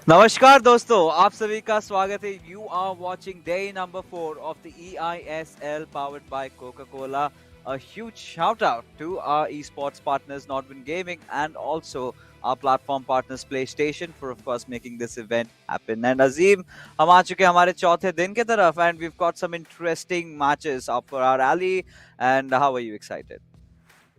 नमस्कार दोस्तों, आप सभी का स्वागत है। You are watching day number 4 of the eISL powered by Coca-Cola. A huge shout out to our esports partners Nordwind Gaming and also our platform partners PlayStation for of course making this event happen. And Azim, हम आ चुके हैं हमारे चौथे दिन की तरफ and we've got some interesting matches up for our alley. And how are you excited?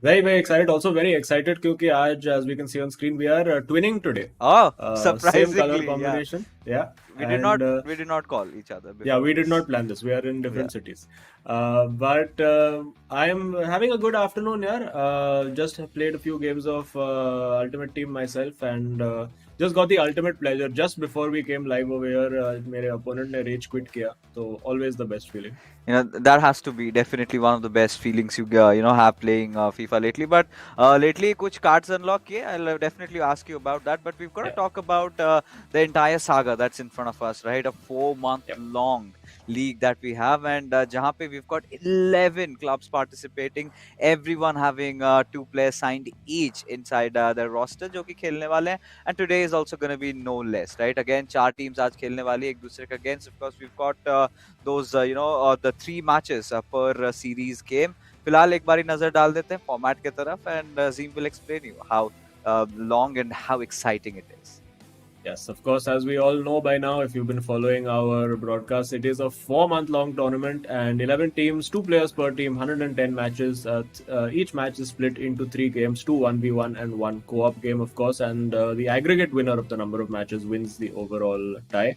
Very excited. Also very excited क्योंकि आज, as we can see on screen, we are twinning today. Oh, Same color surprisingly, yeah. combination. Yeah. We did And not call each other yeah, before we did this. not plan this. We are in different Yeah. cities. But I am having a good afternoon here. Just played a few games of Ultimate Team myself and just got the ultimate pleasure. Just before we came live over here, मेरे opponent ने rage quit किया. So always the best feeling. You know, that has to be definitely one of the best feelings you know have playing FIFA lately. But lately kuch cards unlock kiye. I'll definitely ask you about that. But we've got to Yeah. talk about the entire saga that's in front of us, right? A 4-month Yep. long league that we have, and jahan pe we've got 11 clubs participating, everyone having 2 players signed each inside their roster जो कि खेलने वाले हैं. And today is also going to be no less, right? Again, 4 teams आज खेलने वाली एक दूसरे के against. Of course, we've got those the 3 matches per series game. फिलहाल एक बारी नजर डाल देते हैं फॉर्मेट की तरफ and Azim will explain you how long and how exciting it is. Yes, of course, as we all know by now, if you've been following our broadcast, it is a 4-month-long tournament and 11 teams, 2 players per team, 110 matches. Each match is split into 3 games, 2 1v1 and 1 co-op game, of course, and the aggregate winner of the number of matches wins the overall tie.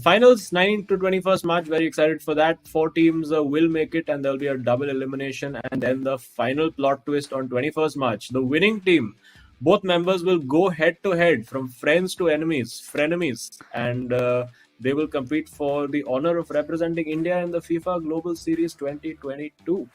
Finals 9 to 21st March, very excited for that. 4 teams will make it and there'll be a double elimination, and then the final plot twist on 21st March. The winning team, both members will go head to head from friends to frenemies, and they will compete for the honor of representing India in the FIFA Global Series 2022.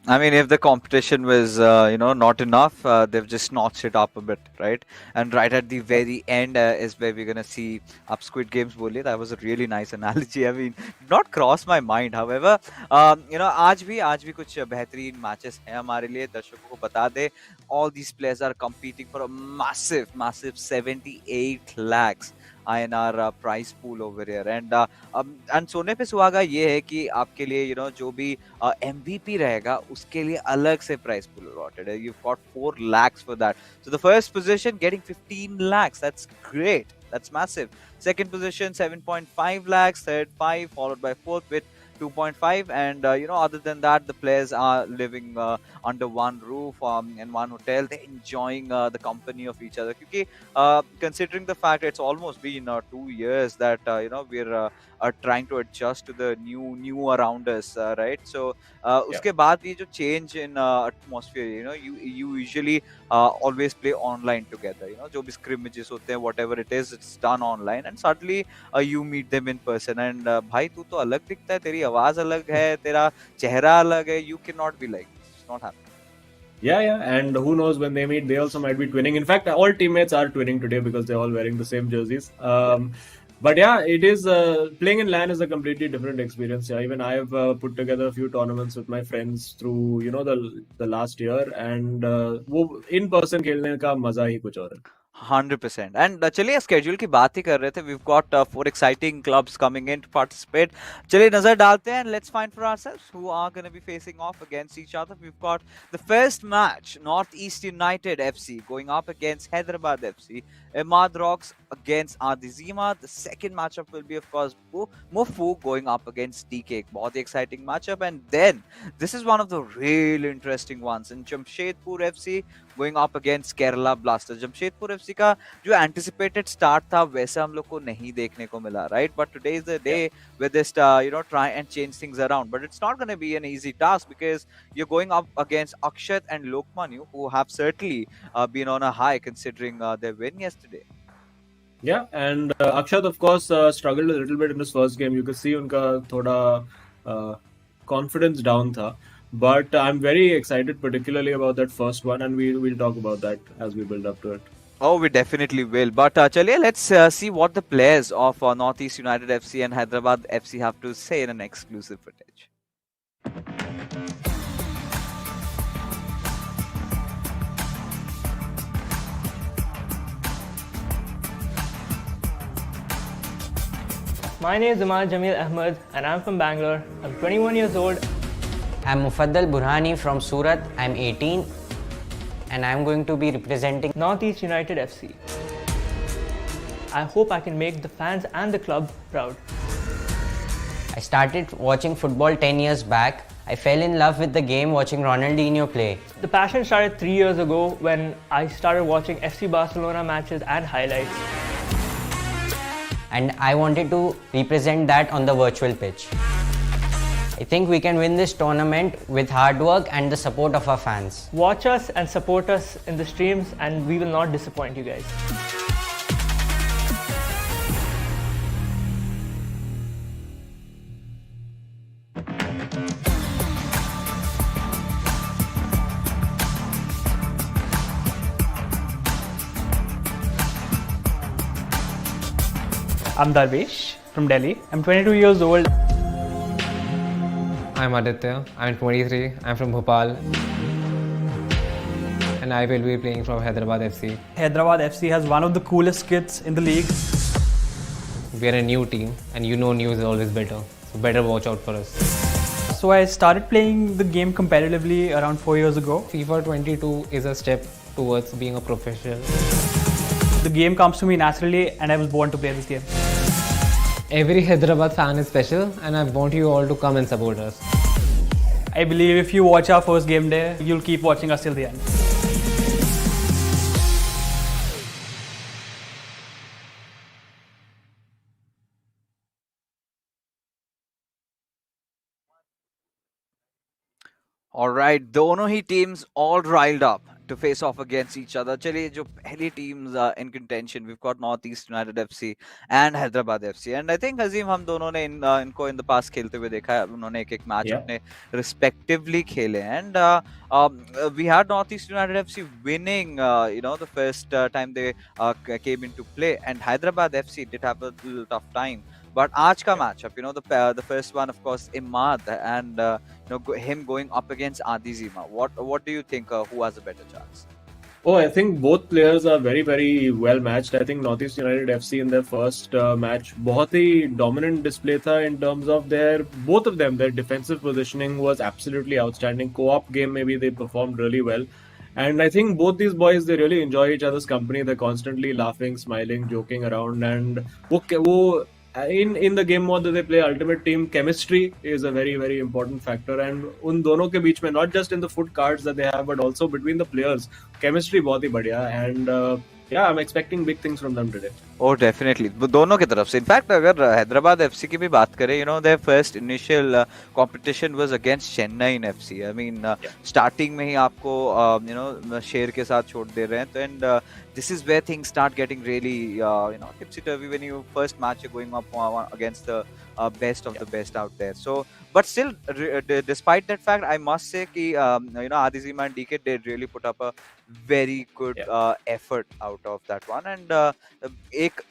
I mean, if the competition was, not enough, they've just notched it up a bit, right? And right at the very end is where we're gonna see up Squid Games बोलिए. That was a really nice analogy. I mean, did not cross my mind. However, आज भी कुछ बेहतरीन matches हैं हमारे लिए. दर्शकों को बता दे, all these players are competing for a massive 78 lakhs INR prize pool over here. And सोने पे सुहागा ये है कि आपके लिए जो भी MVP रहेगा उसके लिए अलग से prize pool allotted है. You've got 4 lakhs for that. So the first position getting 15 lakhs. That's great. That's massive. Second position 7.5 lakhs. Third 5, followed by fourth with 2.5. And other than that, the players are living under one roof in one hotel. They're enjoying the company of each other. Because considering the fact it's almost been 2 years that we're are trying to adjust to the new around us, right? So uske baad ye jo change in atmosphere, you usually always play online together, jo bhi scrimmages hote hain, whatever it is, it's done online, and suddenly you meet them in person, and bhai tu to alag dikhta hai, teri awaaz alag hai, tera chehra alag hai, you cannot be like this. It's not happening. Yeah, and who knows, when they meet, they also might be twinning. In fact, all teammates are twinning today because they're all wearing the same jerseys. But yeah, it is playing in LAN is a completely different experience. Yeah, even I have put together a few tournaments with my friends through the last year, and वो in person खेलने का मजा ही कुछ और है. 100%. And चलिए schedule की बात ही कर रहे थे. We've got 4 exciting clubs coming in to participate. चलिए नजर डालते हैं and let's find for ourselves who are going to be facing off against each other. We've got the first match, Northeast United FC going up against Hyderabad FC. Ahmad Rocks against Adizima. The second matchup will be of course Mufu going up against DK. बहुत ही exciting matchup. And then this is one of the really interesting ones in Jamshedpur FC going up against Kerala Blasters. Jamshedpur FC का जो anticipated start था वैसा हम लोग को नहीं देखने को मिला, right? But today is the day where they try and change things around. But it's not going to be an easy task because you're going up against Akshat and Lokmanyu, who have certainly been on a high considering their win yesterday. Yeah, and Akshat of course struggled a little bit in his first game. You could see उनका थोड़ा confidence down था. But I'm very excited, particularly about that first one, and we'll talk about that as we build up to it. Oh, we definitely will. But chaliye, let's see what the players of Northeast United FC and Hyderabad FC have to say in an exclusive footage. My name is Imad Jamil Ahmed and I'm from Bangalore. I'm 21 years old. I'm Mufaddal Burhani from Surat. I'm 18 and I'm going to be representing Northeast United FC. I hope I can make the fans and the club proud. I started watching football 10 years back. I fell in love with the game watching Ronaldinho play. The passion started 3 years ago when I started watching FC Barcelona matches and highlights. And I wanted to represent that on the virtual pitch. I think we can win this tournament with hard work and the support of our fans. Watch us and support us in the streams and we will not disappoint you guys. I'm Darvesh from Delhi. I'm 22 years old. I'm Aditya. I'm 23. I'm from Bhopal. And I will be playing from Hyderabad FC. Hyderabad FC has one of the coolest kits in the league. We are a new team, and you know news is always better. So better watch out for us. So I started playing the game competitively around 4 years ago. FIFA 22 is a step towards being a professional. The game comes to me naturally and I was born to play this game. Every Hyderabad fan is special, and I want you all to come and support us. I believe if you watch our first game day, you'll keep watching us till the end. All right, दोनों ही teams all riled up to face off against each other. चलिए जो पहली teams in contention, we've got Northeast United FC and Hyderabad FC. And I think Azim हम दोनों ने इनको in the past खेलते हुए देखा है. उन्होंने एक match अपने respectively खेले. And we had Northeast United FC winning, the first time they came into play. And Hyderabad FC did have a little tough time. But आज का matchup, the first one, of course, Imad and him going up against Adizima. What do you think? Who has a better chance? Oh, I think both players are very, very well matched. I think Northeast United FC in their first match, बहुत ही dominant display था in terms of both of them, their defensive positioning was absolutely outstanding. Co-op game, maybe they performed really well. And I think both these boys, they really enjoy each other's company. They're constantly laughing, smiling, joking around. And in the game mode that they play, Ultimate Team, chemistry is a very, very important factor. And उन दोनों के बीच में, not just in the foot cards that they have, but also between the players, chemistry बहुत ही बढ़िया. And I'm expecting big things from them today. Oh, definitely. दोनों की तरफ से. In fact, अगर हैदराबाद FC की भी बात करें, their first initial competition was against Chennai FC. I mean, starting में ही आपको शेर के साथ छोड़ दे रहे हैं. तो and this is where things start getting really tipsy-turvy when you first match you're going up against the best of the best out there. So, but still, despite that fact, I must say कि Adizima and DK did really put up a very good effort out of that one. And एक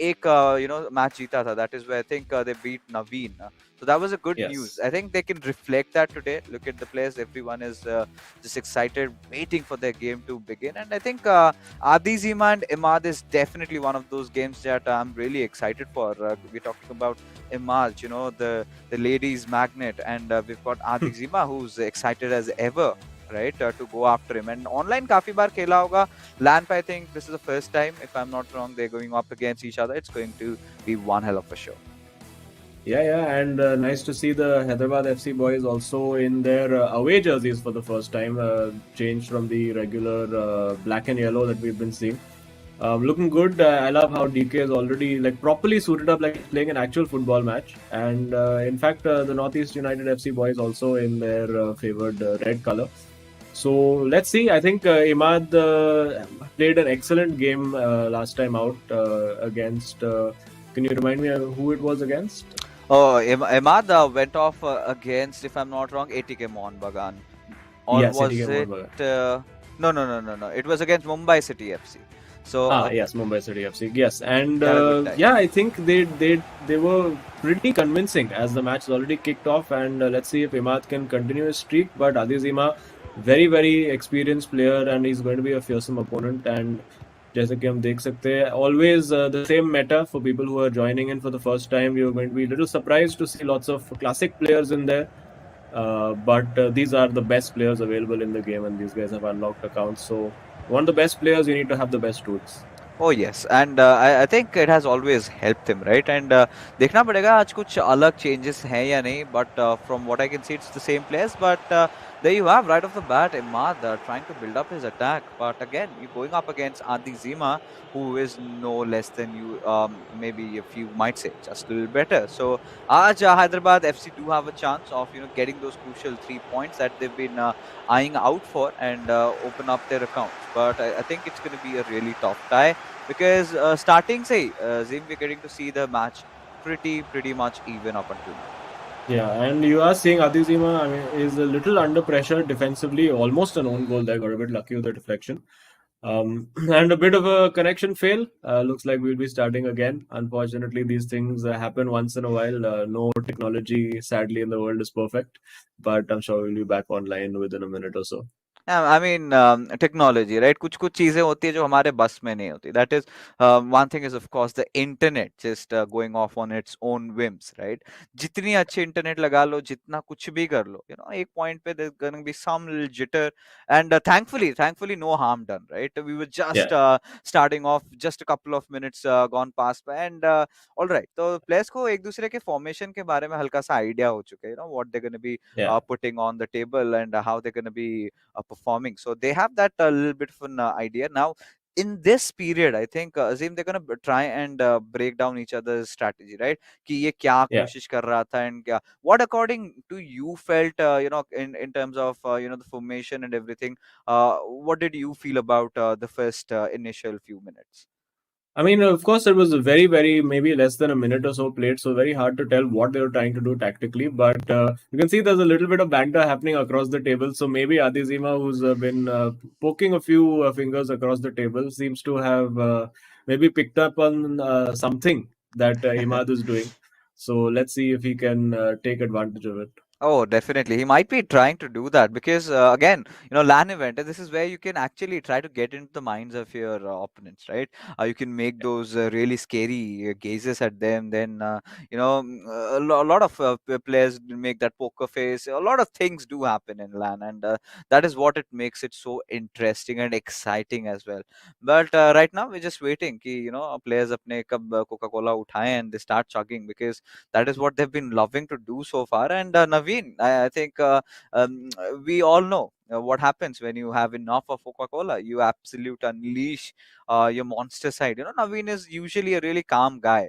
match जीता था. That is where I think they beat Naveen. So that was a good news. I think they can reflect that today. Look at the players. Everyone is just excited, waiting for their game to begin. And I think Adizima and Imad is definitely one of those games that I'm really excited for. We're talking about Imad, the ladies magnet, and we've got Adizima who's excited as ever, right, to go after him. And online काफी बार खेला होगा. LAN पे I think this is the first time, if I'm not wrong, they're going up against each other. It's going to be one hell of a show. Yeah, and nice to see the Hyderabad FC boys also in their away jerseys for the first time, changed from the regular black and yellow that we've been seeing. Looking good. I love how DK is already properly suited up, like playing an actual football match. And in fact, the Northeast United FC boys also in their favored red color. So let's see. I think Imad played an excellent game last time out against. Can you remind me who it was against? Oh, Imad went off against, if I'm not wrong, ATK Mohun Bagan. Or yes, was ATK it? No. It was against Mumbai City FC. So yes, Mumbai City FC. Yes, and I think they were pretty convincing as the match is already kicked off. And let's see if Imad can continue his streak. But Adizima, very, very experienced player, and he's going to be a fearsome opponent. And जैसे कि हम देख सकते हैं, always the same meta for people who are joining in for the first time. You're going to be a little surprised to see lots of classic players in there. But these are the best players available in the game, and these guys have unlocked accounts. So, want the best players, you need to have the best tools. Oh yes, and I think it has always helped him, right? And देखना पड़ेगा आज कुछ अलग changes हैं या नहीं, but from what I can see, it's the same players. But there you have right off the bat, Imad trying to build up his attack. But again, you're going up against Adi Zima, who is no less than you, maybe if you might say, just a little better. So आज Hyderabad FC do have a chance of getting those crucial 3 points that they've been eyeing out for and open up their accounts. But I think it's going to be a really tough tie. Because starting Zim, we're getting to see the match pretty much even up until now. Yeah, and you are seeing Adizima, I mean, is a little under pressure defensively, almost an own goal there, got a bit lucky with the deflection. And a bit of a connection fail. Looks like we'll be starting again. Unfortunately, these things happen once in a while. No technology, sadly, in the world is perfect. But I'm sure we'll be back online within a minute or so. I mean, technology, right? कुछ चीजें होती है जो हमारे बस में नहीं होती. That is, one thing is of course the internet just going off on its own whims, right? जितनी अच्छी internet लगा लो, जितना कुछ भी कर लो, एक point पे there's gonna be some little jitter, and thankfully no harm done, right? We were just starting off, just a couple of minutes gone past by, and all right. तो players को एक दूसरे के formation के बारे में हल्का सा idea हो चुका है, what they're gonna be putting on the table and how they're gonna be performing. So they have that a little bit of an idea. Now, in this period, I think Azim, they're going to try and break down each other's strategy, right? कि ये क्या कोशिश कर रहा था and क्या. What according to you felt, in terms of the formation and everything, what did you feel about the first initial few minutes? I mean, of course, it was a very, maybe less than a minute or so played, so very hard to tell what they were trying to do tactically. But you can see there's a little bit of banter happening across the table. So maybe Adizima, who's been poking a few fingers across the table, seems to have maybe picked up on something that Imad is doing. So let's see if he can take advantage of it. Oh, definitely. He might be trying to do that because, again, LAN event, this is where you can actually try to get into the minds of your opponents, right? You can make those really scary gazes at them. Then, a lot of players make that poker face. A lot of things do happen in LAN, and that is what it makes it so interesting and exciting as well. But right now, we're just waiting कि, players अपने कब Coca-Cola उठाएं and they start chugging because that is what they've been loving to do so far. And Naveen, I think we all know what happens when you have enough of Coca-Cola. You absolute unleash your monster side. Naveen is usually a really calm guy.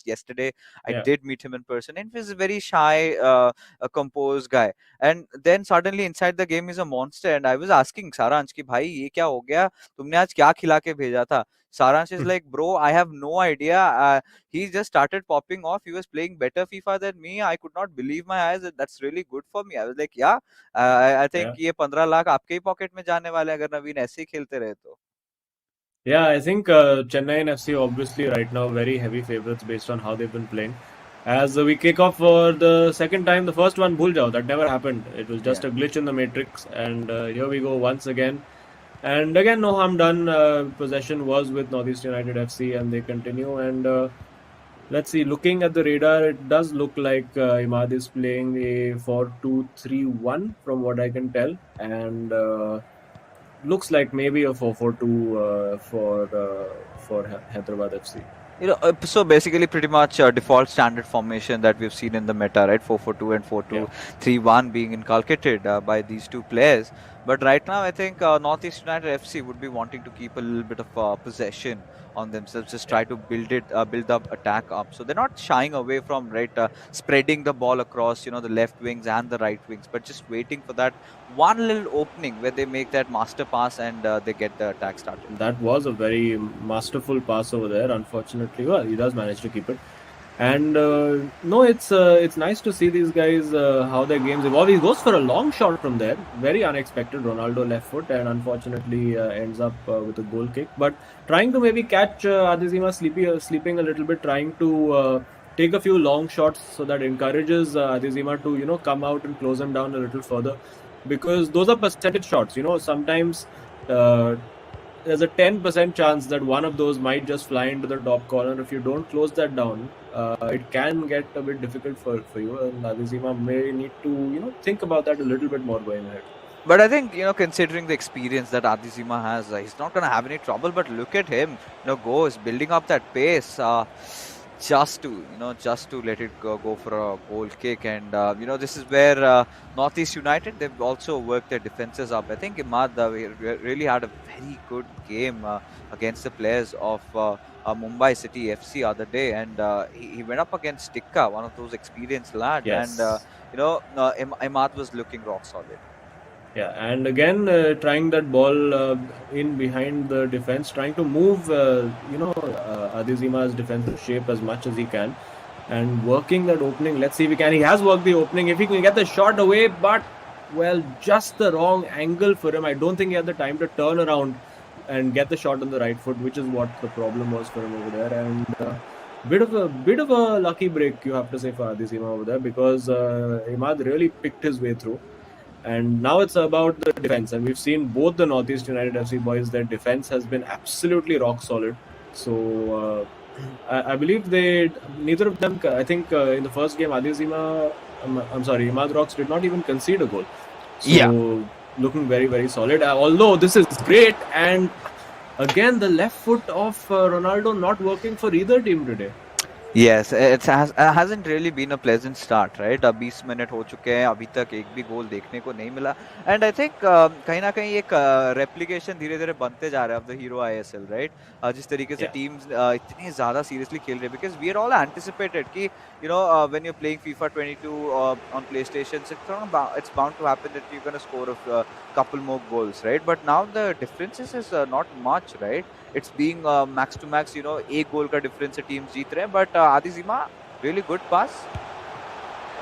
Yesterday I did meet him in person, and he's a very shy, a composed guy. And then suddenly inside the game he's a monster. And I was asking Saransh ki bhai ye kya ho gaya? तुमने आज क्या खिला के भेजा था? Saransh is like, bro, I have no idea. He just started popping off. He was playing better FIFA than me. I could not believe my eyes. That's really good for me. I was like, yeah, I think ये 15 लाख आपके ही pocket में जाने वाले अगर नवीन ऐसे ही खेलते रहे तो. Yeah, I think Chennai and FC obviously right now very heavy favorites based on how they've been playing. As we kick off for the second time, the first one, bhul jao, that never happened. It was just a glitch in the matrix, and here we go once again. And again, no harm done. Possession was with Northeast United FC, and they continue. And let's see, looking at the radar, it does look like Imad is playing a 4-2-3-1 from what I can tell, and looks like maybe a 4-4-2 for Hyderabad FC. So basically pretty much default standard formation that we've seen in the meta, right? 4-4-2 and 4-2-3-1 being inculcated by these two players. But right now, I think Northeast United FC would be wanting to keep a little bit of possession on themselves, just try to build up attack up. So they're not shying away from spreading the ball across, the left wings and the right wings, but just waiting for that one little opening where they make that master pass and they get the attack started. That was a very masterful pass over there. Unfortunately, well, he does manage to keep it. And no, it's nice to see these guys how their games evolve. He goes for a long shot from there, very unexpected. Ronaldo left foot, and unfortunately ends up with a goal kick. But trying to maybe catch Adizima sleeping a little bit, trying to take a few long shots so that encourages Adizima to come out and close him down a little further, because those are percentage shots. Sometimes there's a 10% chance that one of those might just fly into the top corner. If you don't close that down, it can get a bit difficult for you, and Adizima may need to think about that a little bit more going ahead. But I think, considering the experience that Adizima has, he's not going to have any trouble. But look at him, goes building up that pace, just to let it go for a goal kick. And, this is where Northeast United, they've also worked their defenses up. I think Imad really had a very good game against the players of Mumbai City FC other day. And he went up against Tikka, one of those experienced lads. Yes. And, Imad was looking rock solid. Yeah, and again, trying that ball in behind the defense, trying to move, Adizima's defensive shape as much as he can, and working that opening. Let's see if he can. He has worked the opening. If he can get the shot away, but just the wrong angle for him. I don't think he had the time to turn around and get the shot on the right foot, which is what the problem was for him over there. And bit of a lucky break, you have to say, for Adizima over there, because Imad really picked his way through. And now it's about the defense, and we've seen both the Northeast United FC boys, their defense has been absolutely rock solid. So I believe neither of them, I think in the first game, Imad Rocks did not even concede a goal. So looking very, very solid. Although this is great, and again, the left foot of Ronaldo not working for either team today. Yes, it hasn't really been a pleasant start, right? 20 minute हो चुके हैं, अभी तक एक भी गोल देखने को नहीं मिला. And I think कहीं ना कहीं एक replication धीरे-धीरे बनते जा रहा है of the Hero ISL, right? जिस तरीके से teams इतने ज़्यादा seriously खेल रहे हैं, because we are all anticipated कि when you're playing FIFA 22 on PlayStation, it's bound to happen that you're gonna score a couple more goals, right? But now the differences is not much, right? It's being max to max, एक गोल का difference से teams जीत रहे हैं. But Adizima, really good pass.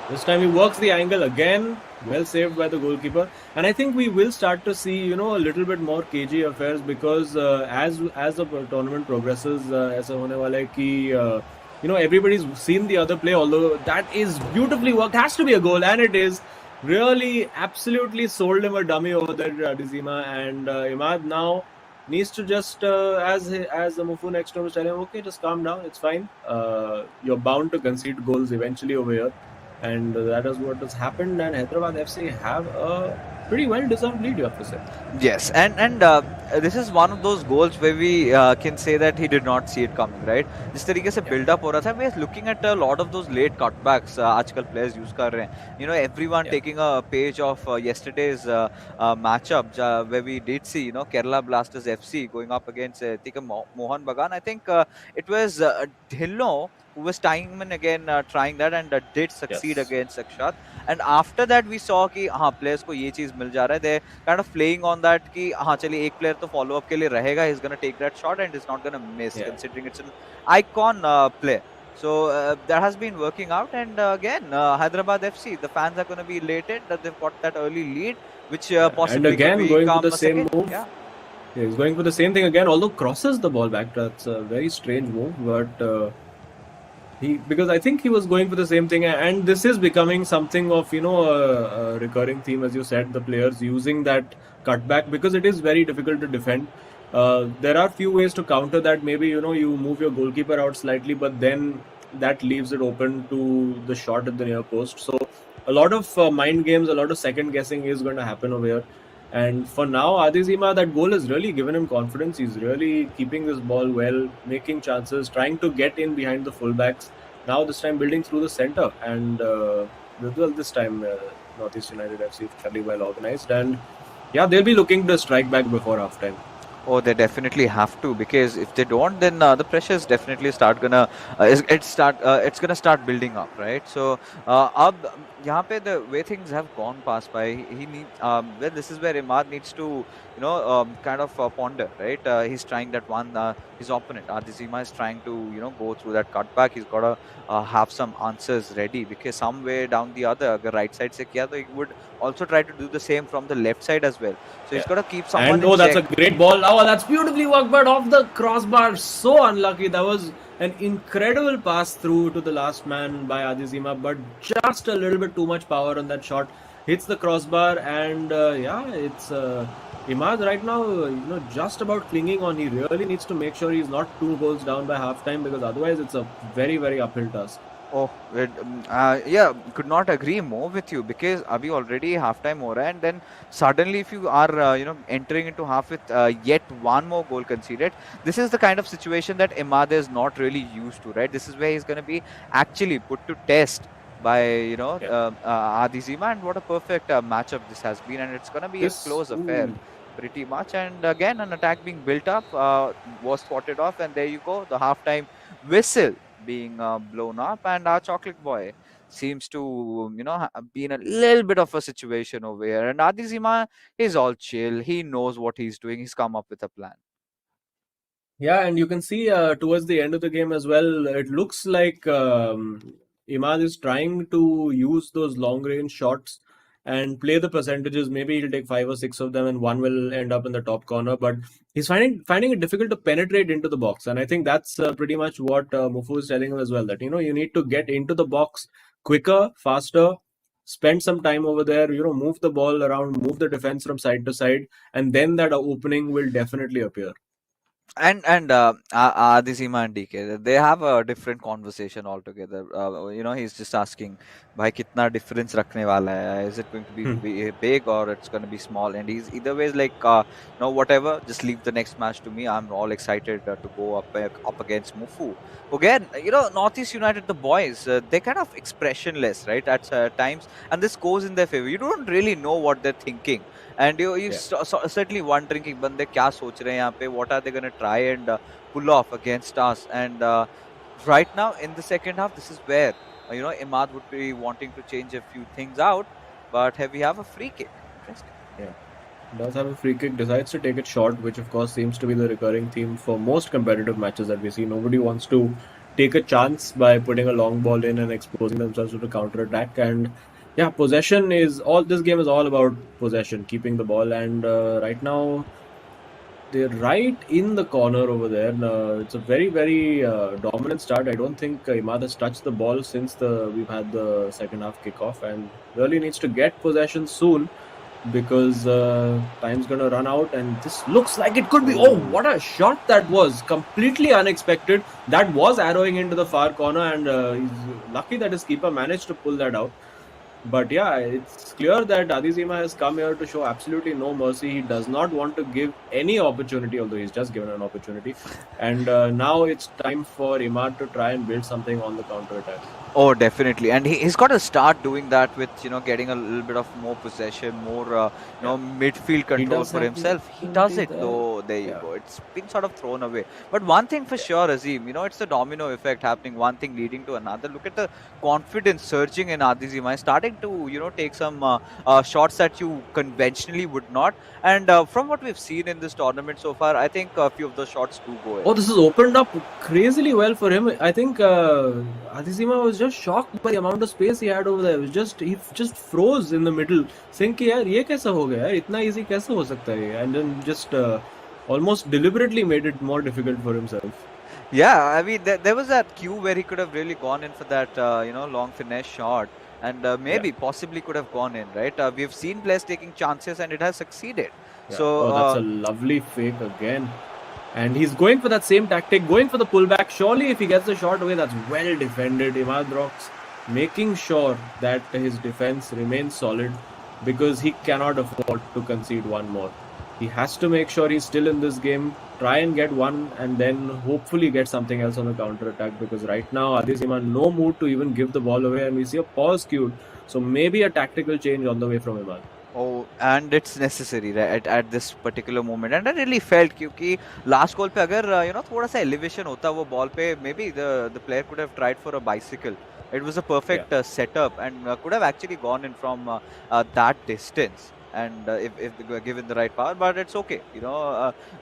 This time he works the angle again, well saved by the goalkeeper. And I think we will start to see, a little bit more cagey affairs, because as the tournament progresses, ऐसा होने वाला है कि everybody's seen the other play, although that is beautifully worked, has to be a goal, and it is. Really, absolutely sold him a dummy over there, Adizima, and Imad now needs to just, as the Mufu next to him was telling him, okay, just calm down, it's fine. You're bound to concede goals eventually over here. And that is what has happened. And Hyderabad FC have a pretty well-deserved lead, you have to say. Yes, and this is one of those goals where we can say that he did not see it coming, right? जिस तरीके से build up हो रहा था, we are looking at a lot of those late cutbacks आजकल players use कर रहे हैं. Everyone taking a page of yesterday's matchup where we did see, Kerala Blasters FC going up against Mohan Bagan. I think it was Dhillon who was time and again trying that, and did succeed against Akshat. And after that we saw कि players को ये चीज मिल जा रहा है. They kind of playing on that कि चलिए एक player तो follow up के लिए रहेगा, he's gonna take that shot and he's not gonna miss, considering it's an icon play. So that has been working out. And again, Hyderabad FC, the fans are gonna be elated that they've got that early lead, which possibly and again going for the same move. Yeah, he's going for the same thing again, although crosses the ball back. That's a very strange move, but because I think he was going for the same thing, and this is becoming something of a recurring theme, as you said, the players using that cutback, because it is very difficult to defend. There are few ways to counter that. Maybe you move your goalkeeper out slightly, but then that leaves it open to the shot at the near post. So a lot of mind games, a lot of second guessing is going to happen over here. And for now, Adizima, that goal has really given him confidence. He's really keeping this ball well, making chances, trying to get in behind the fullbacks. Now this time building through the centre, and this time Northeast United FC is fairly well organised, and they'll be looking to strike back before half time. Oh, they definitely have to, because if they don't, then the pressures definitely it's gonna start building up, right? So अब यहाँ पे the way things have gone past by, this is where Imad needs to kind of ponder, right? He's trying that one, his opponent Adizima is trying to go through that cutback. He's got to have some answers ready, because some way down the other, अगर right side से किया तो he would also try to do the same from the left side as well. So he's got to keep someone in check. That's a great ball. Oh, that's beautifully worked, but off the crossbar. So unlucky. That was an incredible pass through to the last man by Adizima, but just a little bit too much power on that shot. Hits the crossbar, and it's Imad right now, just about clinging on. He really needs to make sure he's not 2 goals down by halftime, because otherwise it's a very, very uphill task. Oh, yeah, could not agree more with you because Abhi already halftime over, and then suddenly if you are entering into half with yet one more goal conceded, this is the kind of situation that Imad is not really used to, right? This is where he's going to be actually put to test by Yeah. Adi Zima, and what a perfect matchup this has been, and it's going to be a close affair. Ooh. Pretty much, and again, an attack being built up was spotted off, and there you go, the halftime whistle being blown up, and our chocolate boy seems to be in a little bit of a situation over here, and Adizima is all chill. He knows what he's doing. He's come up with a plan. Yeah, and you can see towards the end of the game as well, it looks like Imad is trying to use those long range shots and play the percentages. Maybe he'll take 5 or 6 of them, and one will end up in the top corner. But he's finding it difficult to penetrate into the box, and I think that's pretty much what Mufu is telling him as well. That you need to get into the box quicker, faster. Spend some time over there, move the ball around, move the defense from side to side, and then that opening will definitely appear. And Adizima and DK, they have a different conversation altogether. He's just asking, "Bhai, kitna difference rakhne wala hai? Is it going to be big or it's going to be small?" And he's either ways like, whatever. Just leave the next match to me. I'm all excited to go up against Mufu again. Northeast United, the boys, they're kind of expressionless, right? At times, and this goes in their favor. You don't really know what they're thinking. And you Yeah. certainly wondering कि बंदे क्या सोच रहे हैं यहाँ पे, what are they going to try and pull off against us, and right now in the second half, this is where Imad would be wanting to change a few things out, but we have a free kick. Interesting. Yeah. Does have a free kick, decides to take it short, which of course seems to be the recurring theme for most competitive matches that we see. Nobody wants to take a chance by putting a long ball in and exposing themselves to the counter attack. And yeah, possession is all. This game is all about possession, keeping the ball. And right now, they're right in the corner over there. It's a very, very dominant start. I don't think Imad has touched the ball since we've had the second half kickoff, and really needs to get possession soon, because time's gonna run out, and this looks like it could be. Oh, what a shot that was! Completely unexpected. That was arrowing into the far corner, and he's lucky that his keeper managed to pull that out. But yeah, it's clear that Adizima has come here to show absolutely no mercy. He does not want to give any opportunity, although he's just given an opportunity. And now it's time for Imad to try and build something on the counter attack. Oh, definitely, and he's got to start doing that with getting a little bit of more possession, more midfield control for himself. He does it though. There you go. It's been sort of thrown away. But one thing for sure, Azim, it's the domino effect happening. One thing leading to another. Look at the confidence surging in Adizima. He's starting to take some shots that you conventionally would not. And from what we've seen in this tournament so far, I think a few of the shots do go in. Oh, this has opened up crazily well for him. I think Adizima was just shocked by the amount of space he had over there. He just froze in the middle, saying कि यार ये कैसा हो गया यार, इतना easy कैसे हो सकता है ये? And then just almost deliberately made it more difficult for himself. Yeah, I mean, there was that cue where he could have really gone in for that, long finesse shot, and maybe possibly could have gone in, right? We've seen players taking chances, and it has succeeded. Yeah. So, oh, that's a lovely fake again. And he's going for that same tactic, going for the pullback. Surely, if he gets the shot away, that's well defended. Imad Rocks making sure that his defense remains solid, because he cannot afford to concede one more. He has to make sure he's still in this game, try and get one, and then hopefully get something else on the counter attack, because right now Adizima no mood to even give the ball away, and we see a pause queued. So maybe a tactical change on the way from Imad. oh, and it's necessary, right, at this particular moment. And I really felt क्योंकि last goal पे अगर थोड़ा सा elevation होता वो ball पे, maybe the player could have tried for a bicycle. It was a perfect setup, and could have actually gone in from that distance. And if they were given the right power, but it's okay.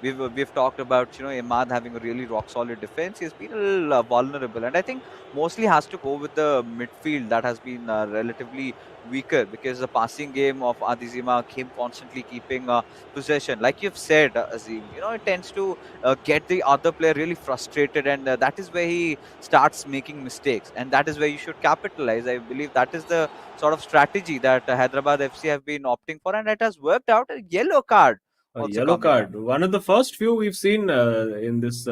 We've talked about Imad having a really rock solid defense. He's been a little vulnerable, and I think mostly has to go with the midfield that has been relatively weaker, because the passing game of Adizima came constantly keeping possession. Like you've said, Azim, it tends to get the other player really frustrated, and that is where he starts making mistakes, and that is where you should capitalize. I believe that is the sort of strategy that Hyderabad FC have been opting for, and it has worked out. A yellow card A also yellow coming up. card. One of the first few we've seen in this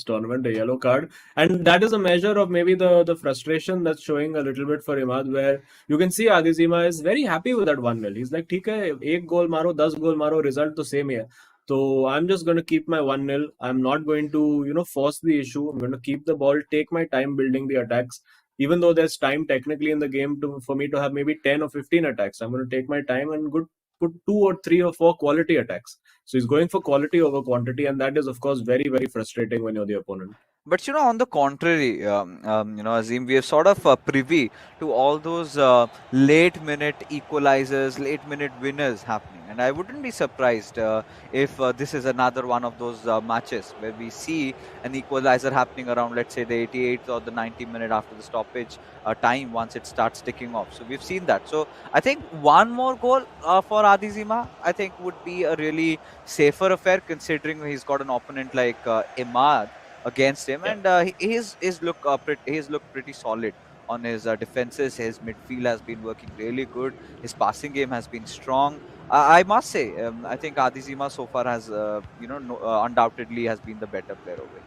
tournament, a yellow card, and that is a measure of maybe the frustration that's showing a little bit for Imad, where you can see Adizima is very happy with that 1-0. He's like, "ठीक है, एक goal मारो, 10 goal मारो, result तो same ही है. So I'm just going to keep my 1-0. I'm not going to force the issue. I'm going to keep the ball, take my time building the attacks." Even though there's time technically in the game for me to have maybe 10 or 15 attacks, I'm going to take my time and put 2 or 3 or 4 quality attacks. So he's going for quality over quantity, and that is, of course, very, very frustrating when you're the opponent. But on the contrary, Azim, we are sort of privy to all those late minute equalizers, late minute winners happening. And I wouldn't be surprised if this is another one of those matches where we see an equalizer happening around, let's say, the 88th or the 90th minute after the stoppage time once it starts ticking off. So we've seen that. So I think one more goal for Adizima, I think, would be a really safer affair, considering he's got an opponent like Imad against him, and he's looked pretty solid on his defenses. His midfield has been working really good. His passing game has been strong. I must say, I think Adizima so far has, no, undoubtedly has been the better player over here.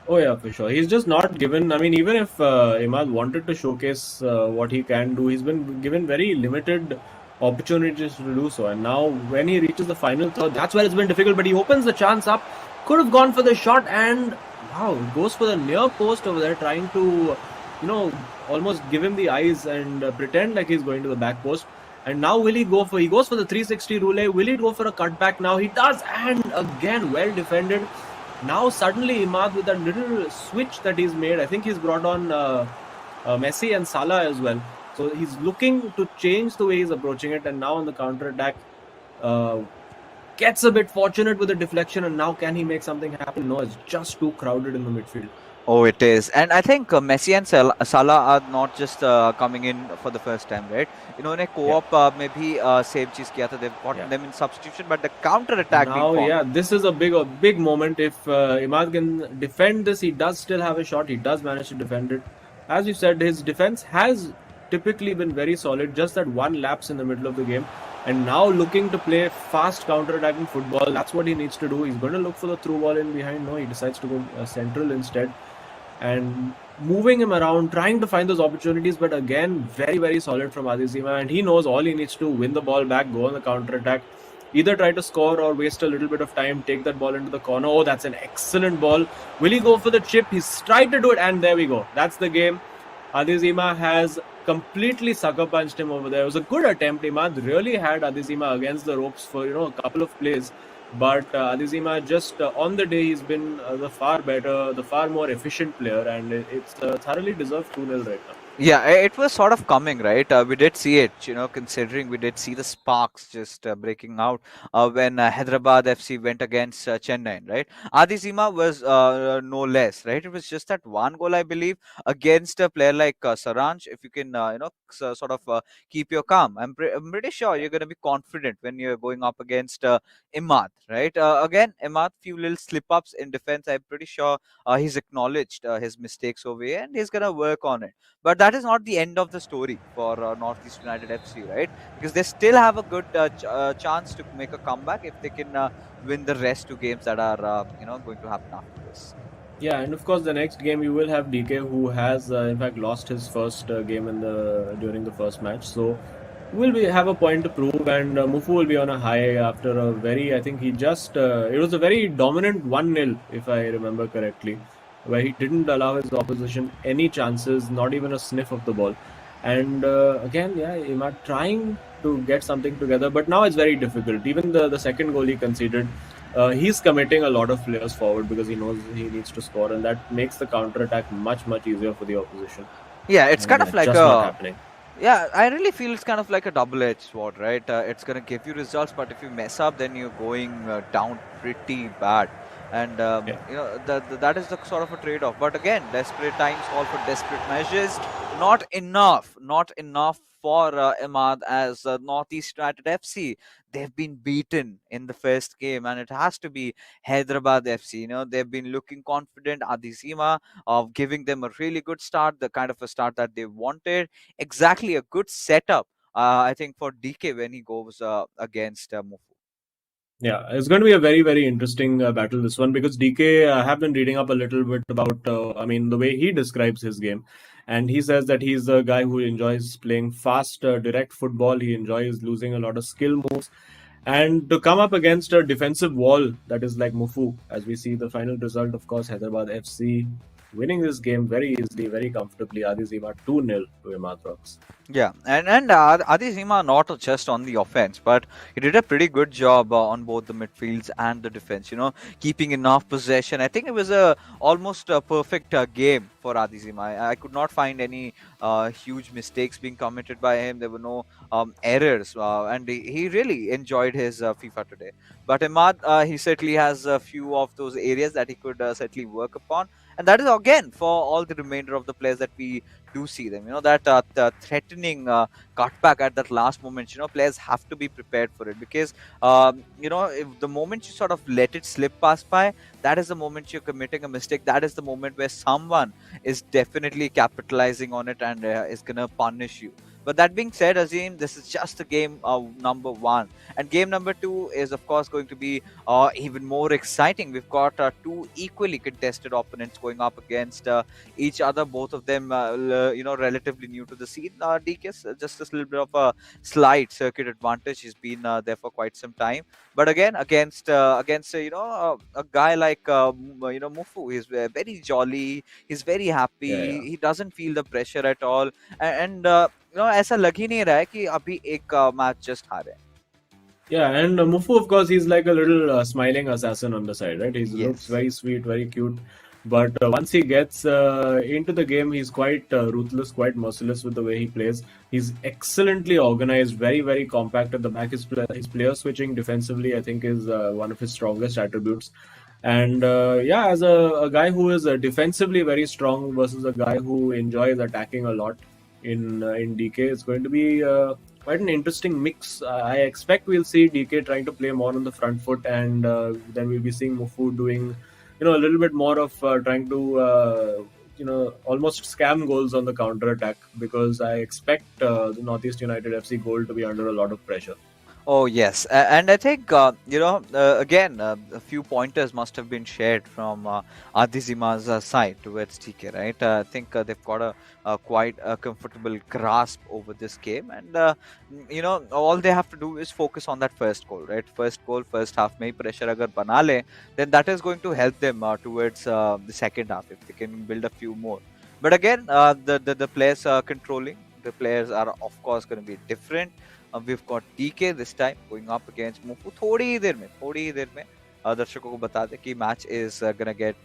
Oh yeah, for sure. He's just not given. I mean, even if Imad wanted to showcase what he can do, he's been given very limited opportunities to do so. And now, when he reaches the final third, that's where it's been difficult. But he opens the chance up. Could have gone for the shot, and wow, goes for the near post over there, trying to, almost give him the eyes and pretend like he's going to the back post. And now will he go for? He goes for the 360 roulette. Will he go for a cutback now? He does, and again, well defended. Now suddenly Imad, with that little switch that he's made, I think he's brought on Messi and Salah as well. So he's looking to change the way he's approaching it, and now on the counter attack, gets a bit fortunate with the deflection, and now can he make something happen? No, it's just too crowded in the midfield. Oh, it is. And I think Messi and Salah are not just coming in for the first time, right? इन्होंने co-op में भी same चीज किया था. They've gotten them in substitution, but the counter attack Now, being yeah, this is a big moment. If Imad can defend this, he does still have a shot. He does manage to defend it. As you said, his defense has typically been very solid. Just that one lapse in the middle of the game. And now looking to play fast counter-attacking football. That's what he needs to do. He's going to look for the through ball in behind. No, he decides to go central instead. And moving him around, trying to find those opportunities, but again, very, very solid from Adizima, and he knows all he needs to win the ball back, go on the counter-attack, either try to score or waste a little bit of time, take that ball into the corner. Oh, that's an excellent ball. Will he go for the chip? He's tried to do it, and there we go. That's the game. Adizima has completely sucker punched him over there. It was a good attempt. Imad really had Adizima against the ropes for a couple of plays. But Adizima just on the day he's been the far better, the far more efficient player, and it's thoroughly deserved 2-0 right now. Yeah, it was sort of coming, right? We did see it, considering we did see the sparks just breaking out when Hyderabad FC went against Chennai, right? Adizima was no less, right? It was just that one goal, I believe, against a player like Saranj. If you can, sort of keep your calm, I'm pretty sure you're going to be confident when you're going up against Imad, right? Again, Imad, few little slip-ups in defense. I'm pretty sure he's acknowledged his mistakes over here, and he's going to work on it. But that is not the end of the story for Northeast United FC, right? Because they still have a good chance to make a comeback if they can win the rest 2 games that are, going to happen after this. Yeah, and of course, the next game you will have DK, who has in fact lost his first game during the first match. So have a point to prove, and Mufu will be on a high after a very, I think he just it was a very dominant 1-0, if I remember correctly, where he didn't allow his opposition any chances, not even a sniff of the ball. And again, yeah, Imad trying to get something together, but now it's very difficult. Even the second goal he conceded, he's committing a lot of players forward because he knows he needs to score, and that makes the counter attack much, much easier for the opposition. Yeah, it's kind of like just not happening. Yeah, I really feel it's kind of like a double-edged sword, right? It's going to give you results, but if you mess up, then you're going down pretty bad. And, that is the sort of a trade-off. But again, desperate times call for desperate measures. Not enough for Imad as Northeast United FC. They've been beaten in the first game, and it has to be Hyderabad FC. They've been looking confident. Adizima of giving them a really good start, the kind of a start that they wanted. Exactly a good setup, I think, for DK when he goes against Mufu. Yeah, it's going to be a very, very interesting battle, this one, because DK, I have been reading up a little bit about, the way he describes his game. And he says that he's a guy who enjoys playing fast, direct football. He enjoys losing a lot of skill moves. And to come up against a defensive wall that is like Mufu, as we see the final result, of course, Hyderabad FC winning this game very easily, very comfortably. Adizima 2-0 to Imad Rocks. Yeah, and Adi Zima not just on the offense, but he did a pretty good job on both the midfields and the defense. You know, keeping enough possession. I think it was a almost a perfect game for Adi Zima. I could not find any huge mistakes being committed by him. There were no errors, and he really enjoyed his FIFA today. But Imad, he certainly has a few of those areas that he could certainly work upon, and that is again for all the remainder of the players that we do see them. You know, that the threatening cutback at that last moment. You know, players have to be prepared for it, because you know, if the moment you sort of let it slip past by, that is the moment you're committing a mistake. That is the moment where someone is definitely capitalizing on it and is gonna punish you. But that being said, Azim, this is just a game number one, and game number two is of course going to be even more exciting. We've got two equally contested opponents going up against each other. Both of them, you know, relatively new to the scene. DK is just a little bit of a slight circuit advantage. He's been there for quite some time. But again, against you know, a guy like you know, Mufu, he's very jolly. He's very happy. Yeah. He doesn't feel the pressure at all. And you know, ऐसा लग ही नहीं रहा है कि अभी एक match just हारे हैं. Yeah, and Mufu, of course, he's like a little smiling assassin on the side, right? He Yes. looks very sweet, very cute. But once he gets into the game, he's quite ruthless, quite merciless with the way he plays. He's excellently organized, very, very compact at the back. His player switching defensively, I think, is one of his strongest attributes. And yeah, as a guy who is defensively very strong versus a guy who enjoys attacking a lot in DK, it's going to be quite an interesting mix. I expect we'll see DK trying to play more on the front foot, and then we'll be seeing Mufu doing, you know, a little bit more of trying to, you know, almost scam goals on the counter attack, because I expect the Northeast United FC goal to be under a lot of pressure. Oh yes, and I think you know, again, a few pointers must have been shared from Adizima's side towards TK, right? I think they've got a quite a comfortable grasp over this game, and you know, all they have to do is focus on that first goal, right? First goal, first half में pressure अगर बना ले, then that is going to help them towards the second half if they can build a few more. But again, the players are controlling. The players are of course going to be different. We've got DK this time going up against Mufu. थोड़ी ही देर में दर्शकों को बता दें कि match is gonna get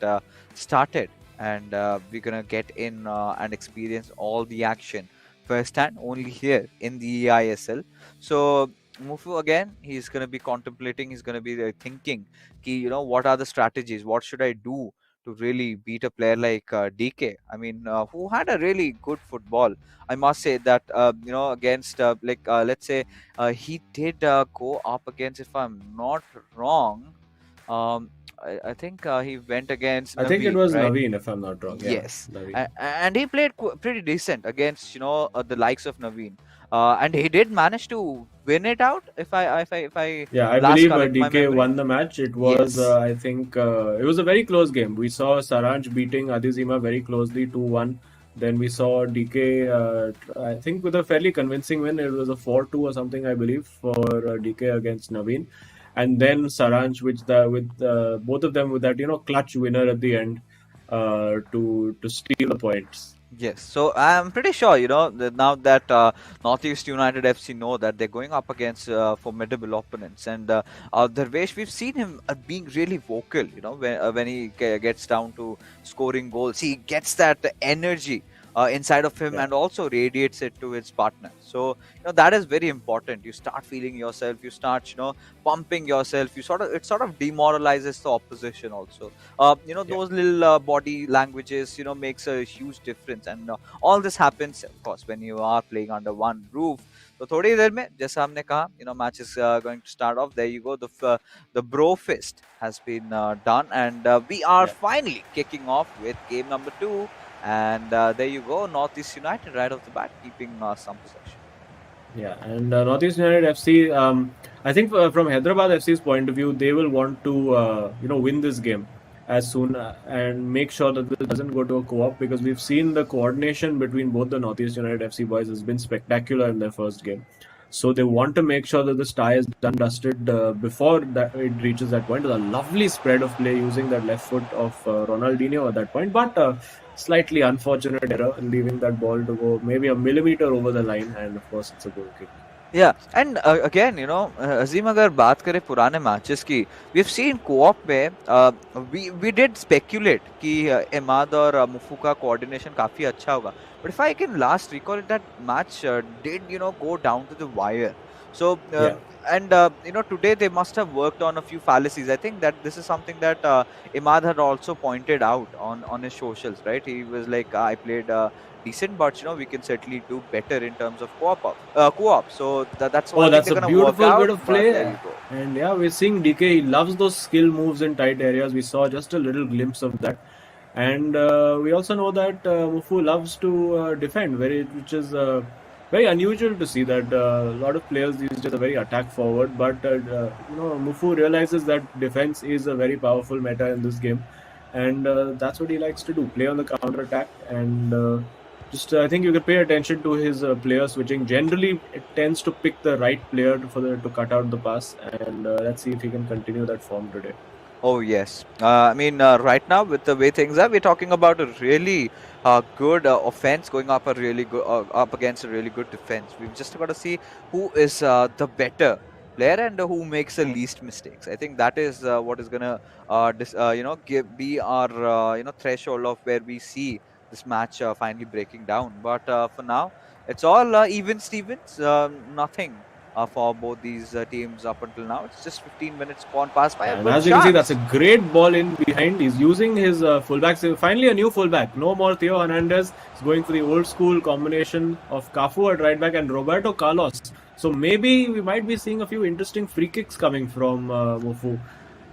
started, and we're gonna get in and experience all the action firsthand only here in the eISL. So Mufu again, he's gonna be contemplating. He's gonna be thinking, कि, you know, what are the strategies? What should I do to really beat a player like DK? I mean, who had a really good football. I must say that, you know, against, let's say, he did go up against, if I'm not wrong, I think he went against I think it Naveen, was right? Naveen, if I'm not wrong. Yeah, Yes, Naveen. and he played pretty decent against, you know, the likes of Naveen, and he did manage to win it out. If I Yeah, I last believe correct my DK memory. won the match. It was, Yes. I think, it was a very close game. We saw Saranj beating Adizima very closely 2-1. Then we saw DK, I think, with a fairly convincing win. It was a 4-2 or something, I believe, for DK against Naveen. And then Saranj, with both of them with that, you know, clutch winner at the end to steal the points. Yes, so I'm pretty sure, you know, that now that Northeast United FC know that they're going up against formidable opponents, and Darvesh, we've seen him being really vocal, you know, when he gets down to scoring goals. He gets that energy inside of him, Yeah. and also radiates it to his partner. So, you know, that is very important. You start feeling yourself, you start, you know, pumping yourself. It sort of demoralizes the opposition also. You know, Yeah. those little body languages, you know, makes a huge difference, and all this happens, of course, when you are playing under one roof. So थोड़ी देर में, जैसा हमने कहा, you know, match is going to start off. There you go. The bro fist has been done, and we are Yeah. finally kicking off with game number 2. And there you go, Northeast United right off the bat keeping some possession. Yeah, and Northeast United FC, I think from Hyderabad FC's point of view, they will want to win this game as soon and make sure that this doesn't go to a co-op, because we've seen the coordination between both the Northeast United FC boys has been spectacular in their first game. So they want to make sure that this tie is done dusted before that it reaches that point. There's a lovely spread of play using that left foot of Ronaldinho at that point, but slightly unfortunate error, leaving that ball to go maybe a millimeter over the line, and of course it's a goal kick. Yeah, and again, Azim, अगर बात करें पुराने matches की, we've seen co-op में we did speculate कि इमाद और मुफू का coordination काफी अच्छा होगा. But if I can last recall it, that match did go down to the wire. So and today they must have worked on a few fallacies. I think that this is something that Imad had also pointed out on his socials, right? He was like, I played decent, but we can certainly do better in terms of co-op. So that's one that's thing a they're gonna work beautiful out, bit of but play. there you go. And yeah, we're seeing DK. He loves those skill moves in tight areas. We saw just a little glimpse of that. And we also know that Mufu loves to defend, which is very unusual to see that a lot of players these days are very attack forward. But Mufu realizes that defense is a very powerful meta in this game, and that's what he likes to do: play on the counter attack. And I think you can pay attention to his player switching. Generally, it tends to pick the right player to cut out the pass, and let's see if he can continue that form today. Oh yes, I mean right now with the way things are, we're talking about a really good offense going up up against a really good defense. We've just got to see who is the better player and who makes the least mistakes. I think that is what is gonna be our threshold of where we see this match finally breaking down. But for now, it's all even Stevens. Nothing for both these teams up until now. It's just 15 minutes gone past by. And as you can see, that's a great ball in behind. He's using his fullbacks. Finally, a new fullback. No more Theo Hernandez. He's going for the old school combination of Cafu at right back and Roberto Carlos. So maybe we might be seeing a few interesting free kicks coming from Mufu.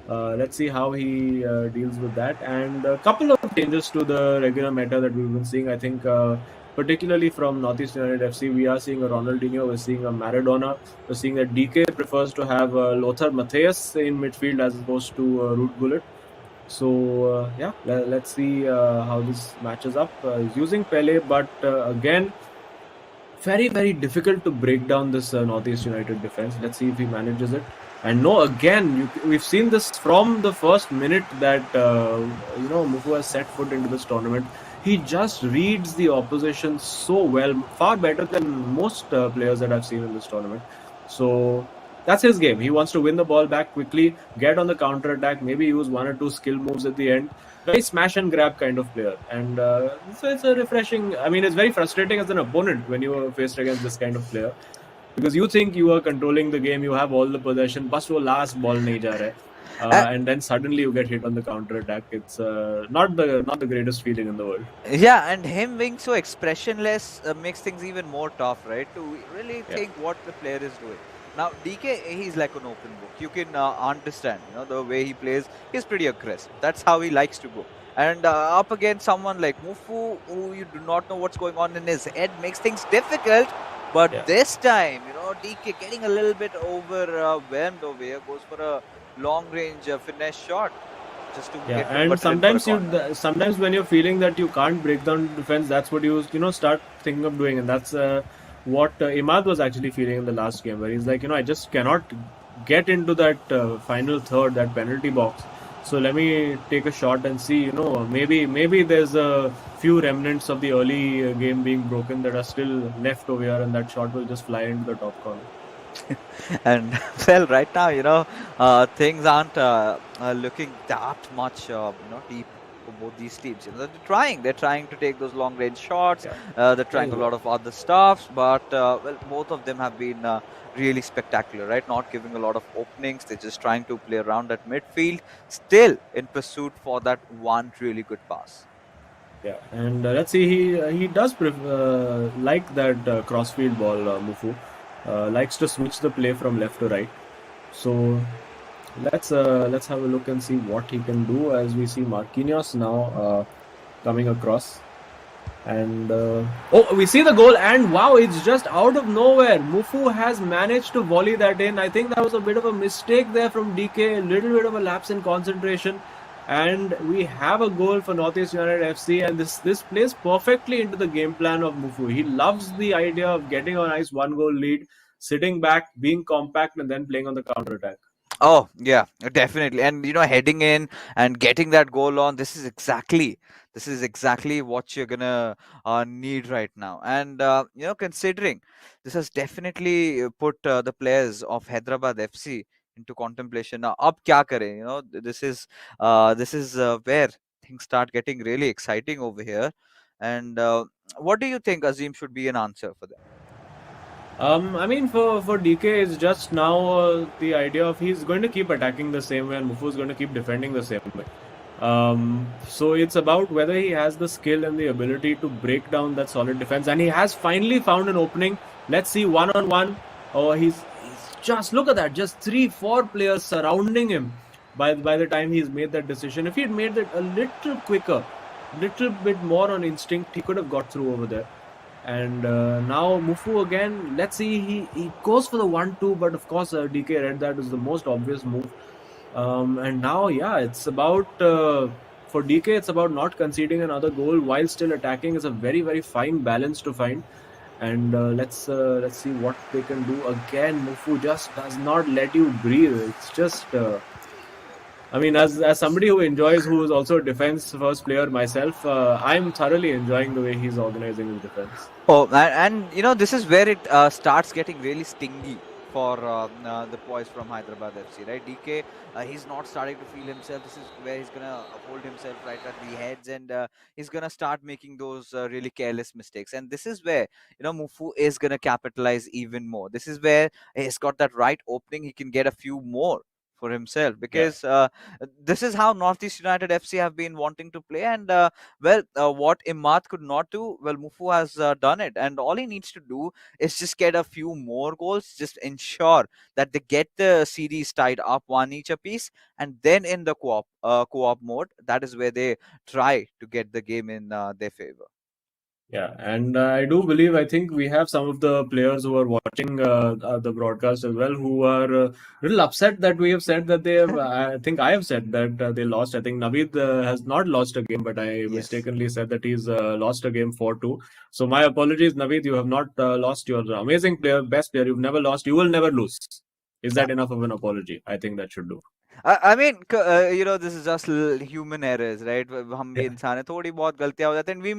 Let's see how he deals with that. And a couple of changes to the regular meta that we've been seeing. I think particularly from Northeast United FC, we are seeing a Ronaldinho, we're seeing a Maradona, we're seeing that DK prefers to have Lothar Matthäus in midfield as opposed to Ruud Gullit. So let's see how this matches up. He's using Pele, but again, very, very difficult to break down this Northeast United defense. Let's see if he manages it. And we've seen this from the first minute that Mufu has set foot into this tournament. He just reads the opposition so well, far better than most players that I've seen in this tournament. So that's his game. He wants to win the ball back quickly, get on the counter attack, maybe use one or two skill moves at the end. Very smash and grab kind of player. And so it's a refreshing. I mean, it's very frustrating as an opponent when you are faced against this kind of player, because you think you are controlling the game, you have all the possession, but wo last ball nahi ja raha hai. And then suddenly you get hit on the counter attack. It's not the greatest feeling in the world. Yeah, and him being so expressionless makes things even more tough, right? To really think what the player is doing. Now DK, he's like an open book. You can understand, the way he plays. He's pretty aggressive. That's how he likes to go. And up against someone like Mufu, who you do not know what's going on in his head, makes things difficult. But this time, DK getting a little bit overwhelmed over here, goes for a long-range finesse shot just to get. And sometimes when you're feeling that you can't break down defense, that's what you start thinking of doing, and that's what Imad was actually feeling in the last game, where he's like, I just cannot get into that final third, that penalty box. So let me take a shot and see, maybe there's a few remnants of the early game being broken that are still left over here, and that shot will just fly into the top corner. And well, right now, things aren't looking that much, deep for both these teams. They're trying to take those long-range shots. They're trying a lot of other stuff, but both of them have been really spectacular, right? Not giving a lot of openings. They're just trying to play around at midfield, still in pursuit for that one really good pass. Yeah, and let's see, he does like that crossfield ball, Mufu. Likes to switch the play from left to right. So let's have a look and see what he can do, as we see Marquinhos now coming across. And we see the goal, and wow, it's just out of nowhere. Mufu has managed to volley that in. I think that was a bit of a mistake there from DK, a little bit of a lapse in concentration. And we have a goal for Northeast United FC, and this plays perfectly into the game plan of Mufu. He loves the idea of getting a nice 1-goal lead, sitting back, being compact, and then playing on the counter attack. Oh yeah, definitely. And heading in and getting that goal on, this is exactly what you're gonna need right now. And considering this has definitely put the players of Hyderabad FC into contemplation. Now, ab kya kare? This is where things start getting really exciting over here. And what do you think, Azim, should be an answer for that? I mean, for DK, it's just now the idea of he's going to keep attacking the same way, and Mufu is going to keep defending the same way. So it's about whether he has the skill and the ability to break down that solid defense, and he has finally found an opening. Let's see, 1-on-1. Oh, he's just, look at that, just 3-4 players surrounding him by the time he's made that decision. If he had made that a little quicker, little bit more on instinct, he could have got through over there. And now Mufu again, let's see, he goes for the 1-2, but of course DK read that as the most obvious move. And now, yeah, it's about, for DK, it's about not conceding another goal while still attacking. Is a very, very fine balance to find. And let's see what they can do. Again, Mufu just does not let you breathe. It's just... I mean, as somebody who is also a defense first player myself, I'm thoroughly enjoying the way he's organizing his defense. Oh, and this is where it starts getting really stingy for the boys from Hyderabad FC, right? DK, he's not starting to feel himself. This is where he's gonna hold himself right at the heads, and he's gonna start making those really careless mistakes. And this is where Mufu is gonna capitalize even more. This is where he's got that right opening. He can get a few more for himself, because this is how Northeast United FC have been wanting to play. And what Imad could not do, well, Mufu has done it, and all he needs to do is just get a few more goals, just ensure that they get the series tied up 1 each apiece, and then in the co-op mode, that is where they try to get the game in their favor. Yeah, and I think we have some of the players who are watching the broadcast as well, who are a little upset that we have said that they have, I think I have said that they lost. I think Naveed has not lost a game, but I mistakenly said that he's lost a game 4-2. So my apologies, Naveed, you have not lost. You're an amazing player, best player. You've never lost. You will never lose. Is that enough of an apology? I think that should do. I mean, this is just human errors, right? हम भी इंसान हैं, थोड़ी बहुत गलतियां हो जाती हैं, and we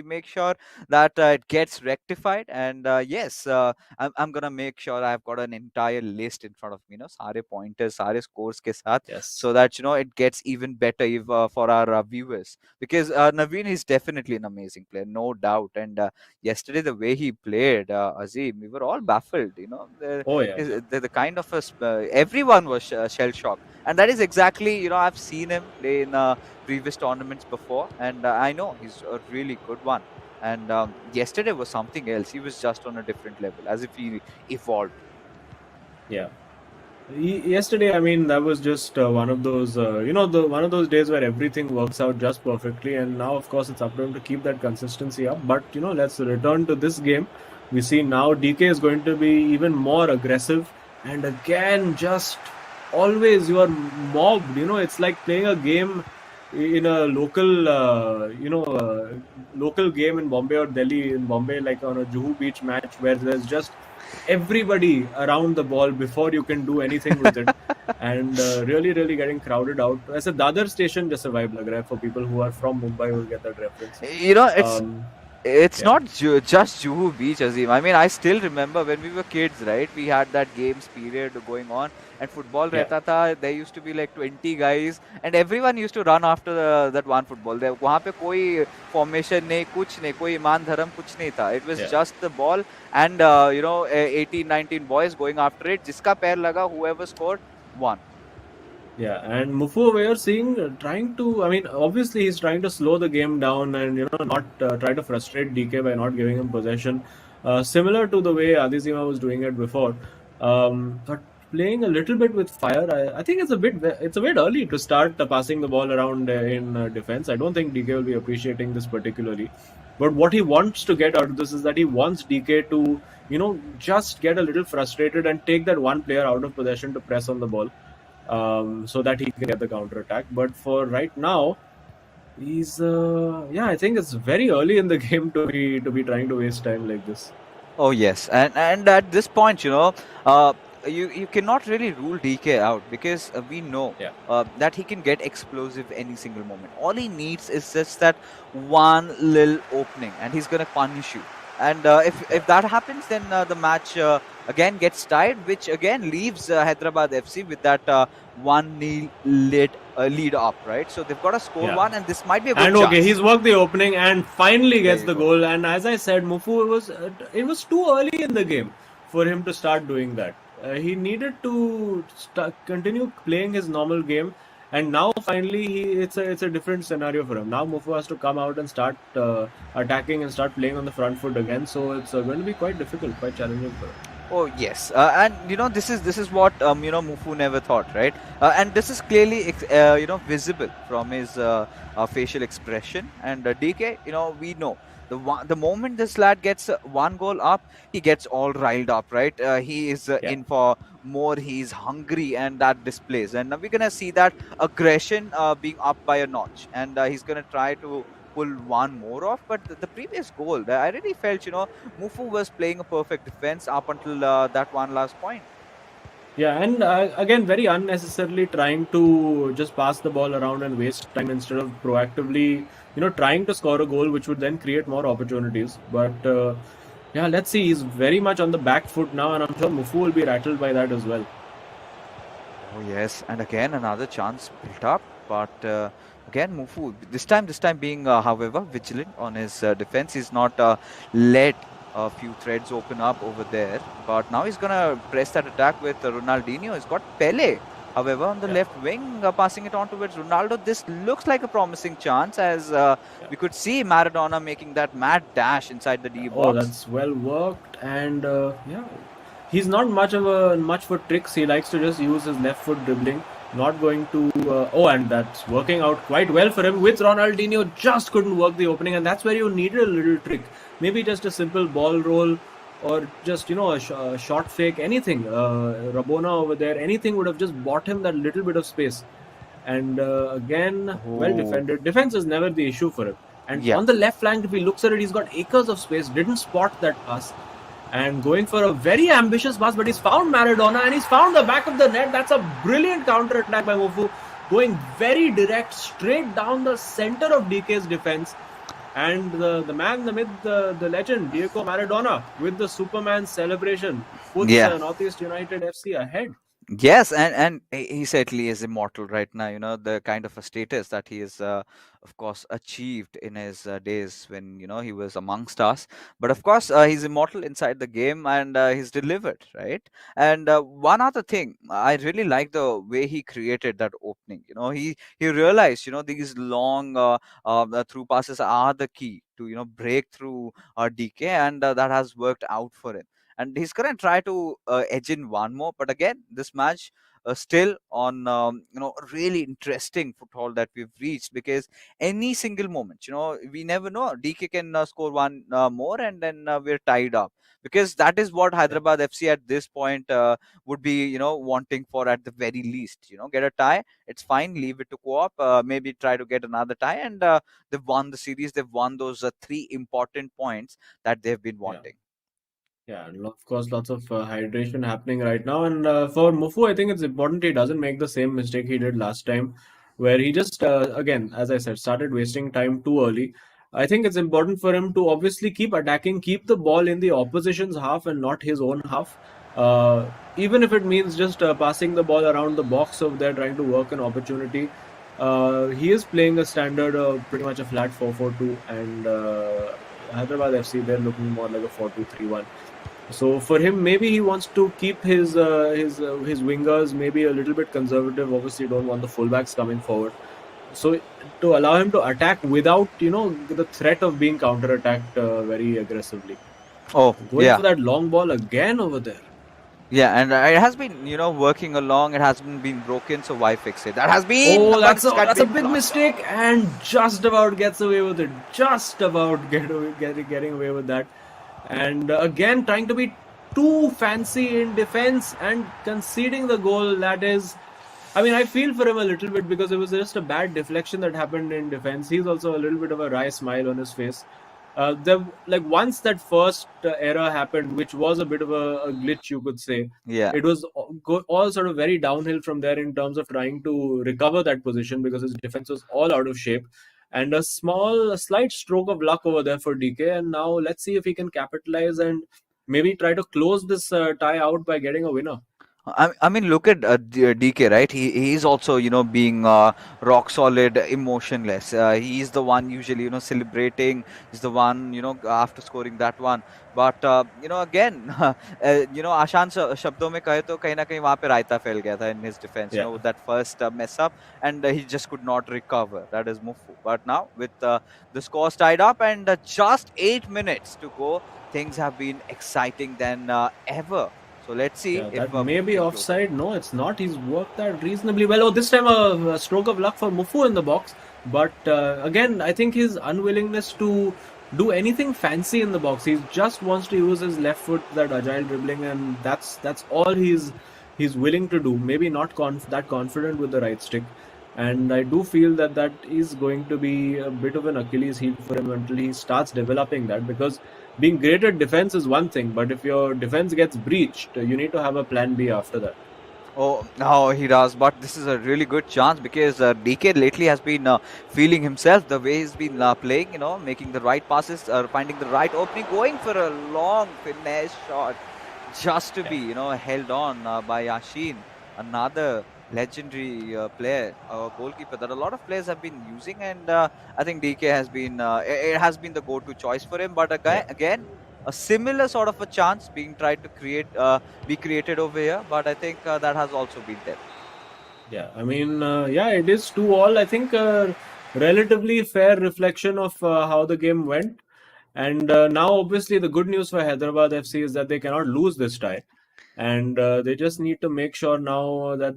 make sure that it gets rectified. And yes, I'm gonna make sure I've got an entire list in front of me, सारे pointers, सारे scores के साथ, so that it gets even better for our viewers. Because Naveen is definitely an amazing player, no doubt. And yesterday, the way he played, Azim, we were all baffled. The kind of everyone was shell shocked. And that is exactly, I've seen him play in previous tournaments before, and I know he's a really good one. And yesterday was something else. He was just on a different level, as if he evolved. Yeah. Yesterday, I mean, that was just one of those, one of those days where everything works out just perfectly. And now, of course, it's up to him to keep that consistency up. But, let's return to this game. We see now DK is going to be even more aggressive. And again, just always you are mobbed. It's like playing a game in a local, local game in Bombay or Delhi, in Bombay, like on a Juhu Beach match, where there's just everybody around the ball before you can do anything with it. And really, really getting crowded out. As a Dadar station, just a vibe lag raha hai for people who are from Mumbai who will get that reference. It's not just Juhu Beach, Azim. I mean, I still remember when we were kids, right? We had that games period going on, and football rehta tha. There used to be like 20 guys, and everyone used to run after that one football. There, वहाँ पे कोई formation नहीं, कुछ नहीं, कोई ईमान धर्म कुछ नहीं था. It was just the ball, and 18, 19 boys going after it. जिसका पैर लगा, whoever scored, won. Yeah, and Mufu, we are seeing trying to, I mean, obviously he's trying to slow the game down and, not try to frustrate DK by not giving him possession. Similar to the way Adizima was doing it before. But playing a little bit with fire, I think it's a bit early to start passing the ball around in defense. I don't think DK will be appreciating this particularly. But what he wants to get out of this is that he wants DK to, just get a little frustrated and take that one player out of possession to press on the ball, so that he can get the counter attack. But for right now, he's I think it's very early in the game to be trying to waste time like this. Oh yes, and at this point, you cannot really rule DK out, because we know that he can get explosive any single moment. All he needs is just that one little opening, and he's gonna punish you. And if that happens, then the match again gets tied, which again leaves Hyderabad FC with that 1-0 lead up, right? So they've got to score one, and this might be a good chance. Okay, he's worked the opening and finally gets the goal. And as I said, Mufu, it was too early in the game for him to start doing that. He needed to continue playing his normal game, and now finally it's a different scenario for him. Now Mufu has to come out and start attacking and start playing on the front foot again. So it's going to be quite difficult, quite challenging for him. Oh yes, and this is what Mufu never thought, right? And this is clearly visible from his facial expression. And DK, we know the moment this lad gets one goal up, he gets all riled up, right? He is in for more. He's hungry, and that displays. And we're gonna see that aggression being up by a notch, and he's gonna try to pull one more off. But the previous goal, I really felt Mufu was playing a perfect defense up until that one last point. Yeah, and again, very unnecessarily trying to just pass the ball around and waste time instead of proactively trying to score a goal, which would then create more opportunities. But let's see. He's very much on the back foot now, and I'm sure Mufu will be rattled by that as well. Oh yes, and again another chance built up, but again Mufu this time being however vigilant on his defense. He's not let a few threads open up over there, but now he's gonna press that attack with Ronaldinho. He's got Pele, however, on the left wing, passing it on towards Ronaldo. This looks like a promising chance, as we could see Maradona making that mad dash inside the D box. Oh, that's well worked, and he's not much for tricks. He likes to just use his left foot dribbling. Not going to and that's working out quite well for him. With Ronaldinho, just couldn't work the opening, and that's where you needed a little trick. Maybe just a simple ball roll, or just a short fake, anything. Rabona over there, anything would have just bought him that little bit of space. And again, well defended. Defense is never the issue for him. And on the left flank, if he looks at it, he's got acres of space. Didn't spot that pass. And going for a very ambitious pass, but he's found Maradona and he's found the back of the net. That's a brilliant counter attack by Mufu, going very direct, straight down the center of DK's defense. And the man, the myth, the legend, Diego Maradona, with the Superman celebration, puts Northeast United FC ahead. Yes, and he certainly is immortal right now. The kind of a status that he is, of course, achieved in his days when he was amongst us. But of course, he's immortal inside the game, and he's delivered, right? And one other thing, I really like the way he created that opening. He realized these long through passes are the key to break through DK, and that has worked out for him. And he's going to try to edge in one more. But again, this match still on, really interesting foothold that we've reached, because any single moment, we never know. DK can score one more, and then we're tied up. Because that is what Hyderabad FC at this point would be, wanting for at the very least. Get a tie. It's fine. Leave it to co-op. Maybe try to get another tie. And they've won the series. They've won those 3 important points that they've been wanting. Yeah, and of course, lots of hydration happening right now. And for Mufu, I think it's important he doesn't make the same mistake he did last time, where he just, again, as I said, started wasting time too early. I think it's important for him to obviously keep attacking, keep the ball in the opposition's half and not his own half. Even if it means just passing the ball around the box over there, trying to work an opportunity. He is playing a standard, pretty much a flat 4-4-2, and Hyderabad FC, they're looking more like a 4-2-3-1. So for him, maybe he wants to keep his wingers maybe a little bit conservative. Obviously, don't want the fullbacks coming forward. So to allow him to attack without the threat of being counter-attacked very aggressively. Oh, going for that long ball again over there. Yeah, and it has been, working along. It hasn't been broken, so why fix it? That has been Oh, bugs got that's a been big blocked. mistake, and just about gets away with it. Just about getting away with that. And again, trying to be too fancy in defense and conceding the goal. That is, I mean, I feel for him a little bit because it was just a bad deflection that happened in defense. He's also a little bit of a wry smile on his face. Like once that first error happened, which was a bit of a glitch, you could say. Yeah. It was all sort of very downhill from there in terms of trying to recover that position because his defense was all out of shape. And a slight stroke of luck over there for DK. And now let's see if he can capitalize and maybe try to close this tie out by getting a winner. I mean, look at DK, right? He's also, being rock solid, emotionless. He's the one usually, celebrating. He's the one, after scoring that one. But again, आसान शब्दों में कहे तो कहीं ना कहीं वहाँ पे रायता फैल गया था in his defense. Yeah. With that first mess up, and he just could not recover. That is Mufu. But now with the scores tied up and just 8 minutes to go, things have been exciting than ever. So let's see if that may Mufu be can close offside. No, it's not. He's worked that reasonably well. Oh, this time a stroke of luck for Mufu in the box. But again, I think his unwillingness to do anything fancy in the box. He just wants to use his left foot, that agile dribbling, and that's all he's willing to do. Maybe not that confident with the right stick. And I do feel that is going to be a bit of an Achilles heel for him until he starts developing that, because being great at defense is one thing, but if your defense gets breached, you need to have a plan B after that. Oh, no, he does. But this is a really good chance because DK lately has been feeling himself the way he's been playing, making the right passes, finding the right opening, going for a long finesse shot just to be, held on by Yashin, another legendary player, goalkeeper that a lot of players have been using. And I think DK has been, it has been the go-to choice for him. But again, a similar sort of a chance being tried to be created over here, but I think that has also been there. Yeah, I mean, it is 2-2. I think a relatively fair reflection of how the game went. And now, obviously, the good news for Hyderabad FC is that they cannot lose this tie. And they just need to make sure now that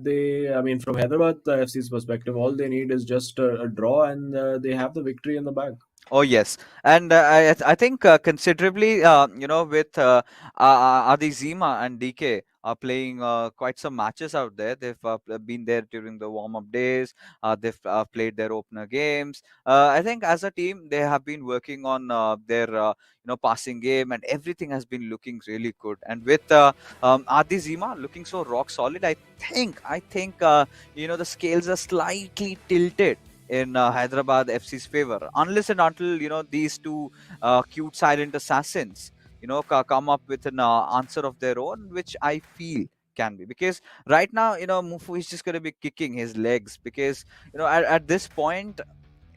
from Hyderabad FC's perspective, all they need is just a draw, and they have the victory in the bag. Oh yes, and I think considerably, with Adi Zima and DK are playing quite some matches out there. They've been there during the warm-up days. They've played their opener games. I think as a team, they have been working on their passing game, and everything has been looking really good. And with Adi Zima looking so rock solid, I think the scales are slightly tilted in Hyderabad FC's favor, unless and until these two cute silent assassins come up with an answer of their own, which I feel can be, because right now Mufu is just going to be kicking his legs, because at this point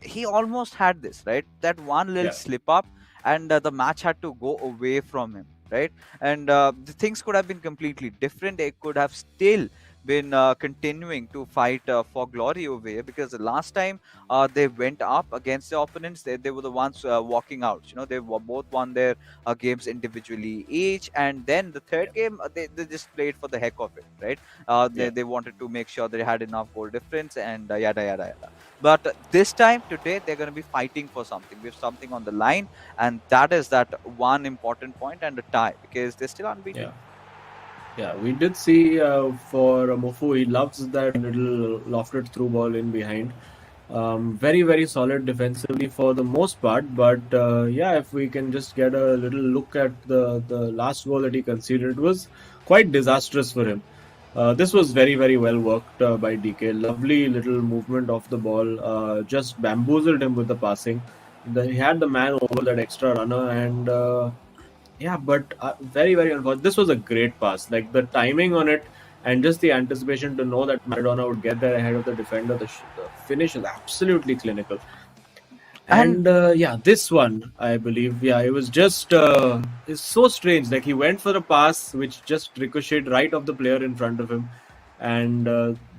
he almost had this, right, that one little slip up, and the match had to go away from him, right, and the things could have been completely different. They could have still been continuing to fight for glory over here, because the last time they went up against the opponents, they were the ones walking out. They both won their games individually each, and then the third game they just played for the heck of it, right? They wanted to make sure they had enough goal difference and yada yada yada. But this time today they're going to be fighting for something. We have something on the line, and that is that one important point and a tie, because they're still unbeaten. Yeah, we did see for Mufu, he loves that little lofted through ball in behind. Very, very solid defensively for the most part. But if we can just get a little look at the last goal that he conceded, it was quite disastrous for him. This was very, very well worked by DK. Lovely little movement of the ball. Just bamboozled him with the passing. He had the man over that extra runner, and but very, very unfortunate. This was a great pass. Like the timing on it and just the anticipation to know that Maradona would get there ahead of the defender. The finish is absolutely clinical. And this one, I believe, it was just it's so strange. Like he went for a pass which just ricocheted right off the player in front of him. And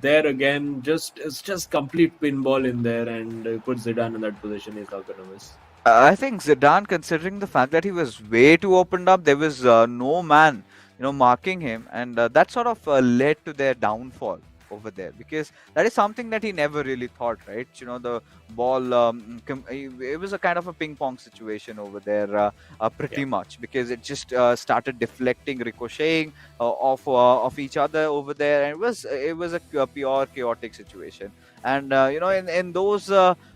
there again, it's just complete pinball in there, and put Zidane in that position. He's not going to miss. I think Zidane, considering the fact that he was way too opened up, there was no man marking him, and that sort of led to their downfall over there, because that is something that he never really thought, right? The ball, it was a kind of a ping pong situation over there, pretty much, because it just started deflecting, ricocheting of each other over there, and it was a pure chaotic situation. And in those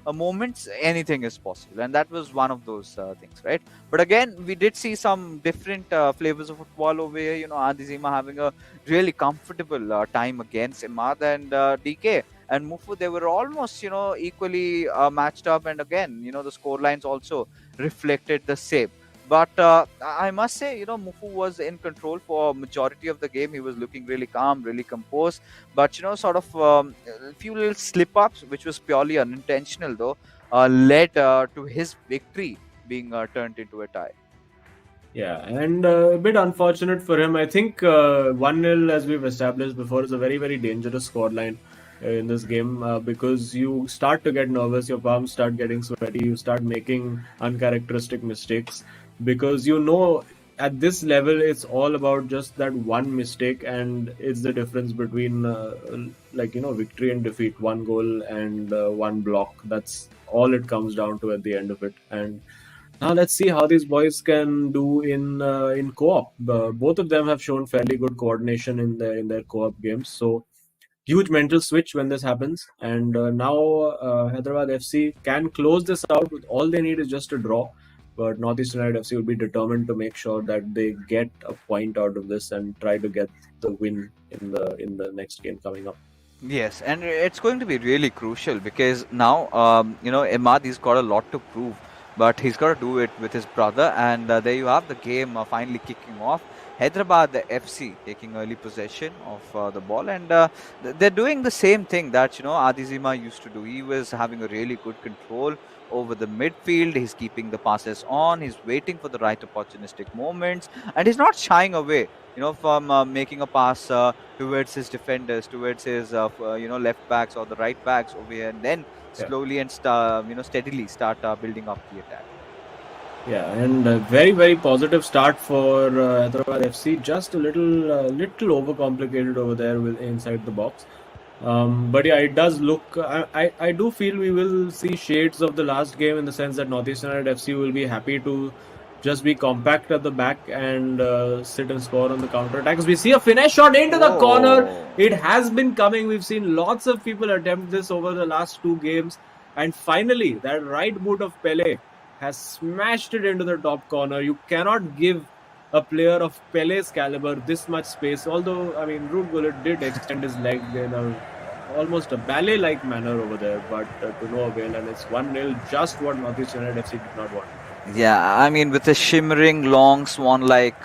moments, anything is possible, and that was one of those things, right? But again, we did see some different flavors of football over here. Adizima having a really comfortable time against Imad and DK and Mufu. They were almost, equally matched up, and again, the score lines also reflected the same. But I must say, Mufu was in control for majority of the game. He was looking really calm, really composed. But sort of a few little slip-ups, which was purely unintentional, though, led to his victory being turned into a tie. Yeah, and a bit unfortunate for him. I think 1-0, as we've established before, is a very, very dangerous scoreline in this game because you start to get nervous, your palms start getting sweaty, you start making uncharacteristic mistakes because at this level it's all about just that one mistake, and it's the difference between victory and defeat, one goal and one block. That's all it comes down to at the end of it. And now let's see how these boys can do in co-op. Both of them have shown fairly good coordination in their co-op games. So huge mental switch when this happens. And now Hyderabad FC can close this out. All they need is just a draw. But Northeast United FC will be determined to make sure that they get a point out of this and try to get the win in the next game coming up. Yes, and it's going to be really crucial because now, Imad, he's got a lot to prove, but he's got to do it with his brother. And there you have the game finally kicking off. Hyderabad FC taking early possession of the ball, and they're doing the same thing that Adizima used to do. He was having a really good control over the midfield. He's keeping the passes on. He's waiting for the right opportunistic moments, and he's not shying away, from making a pass towards his defenders, towards his left backs or the right backs over here, and then slowly and steadily start building up the attack. Yeah, and a very, very positive start for Hyderabad FC. Just a little overcomplicated over there inside the box. But yeah, it does look. I do feel we will see shades of the last game in the sense that Northeast United FC will be happy to just be compact at the back and sit and score on the counter attacks. We see a finesse shot into the corner. It has been coming. We've seen lots of people attempt this over the last two games, and finally, that right boot of Pele has smashed it into the top corner. You cannot give a player of Pele's caliber this much space. Although, I mean, Ruud Gullit did extend his leg in almost a ballet-like manner over there, but to no avail. And it's 1-0, just what Northeast United FC did not want. Yeah, I mean, with his shimmering, long, swan-like,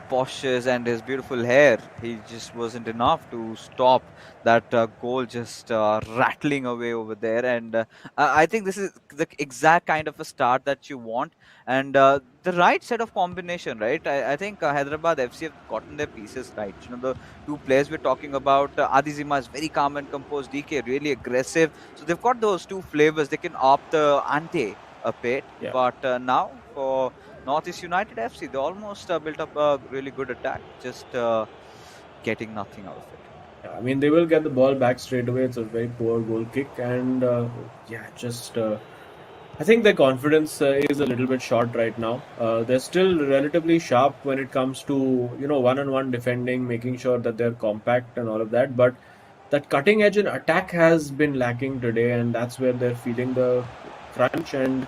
postures and his beautiful hair, he just wasn't enough to stop that goal just rattling away over there. And I think this is the exact kind of a start that you want, and the right set of combination, right? I think Hyderabad FC have gotten their pieces right. The two players we're talking about, Adizima is very calm and composed, DK really aggressive. So they've got those two flavors. They can up the ante a bit, but now for Northeast United FC, they almost built up a really good attack, just getting nothing out of it. Yeah, I mean, they will get the ball back straight away. It's a very poor goal kick, and I think their confidence is a little bit short right now. They're still relatively sharp when it comes to one-on-one defending, making sure that they're compact and all of that, but that cutting edge in attack has been lacking today, and that's where they're feeling the crunch. And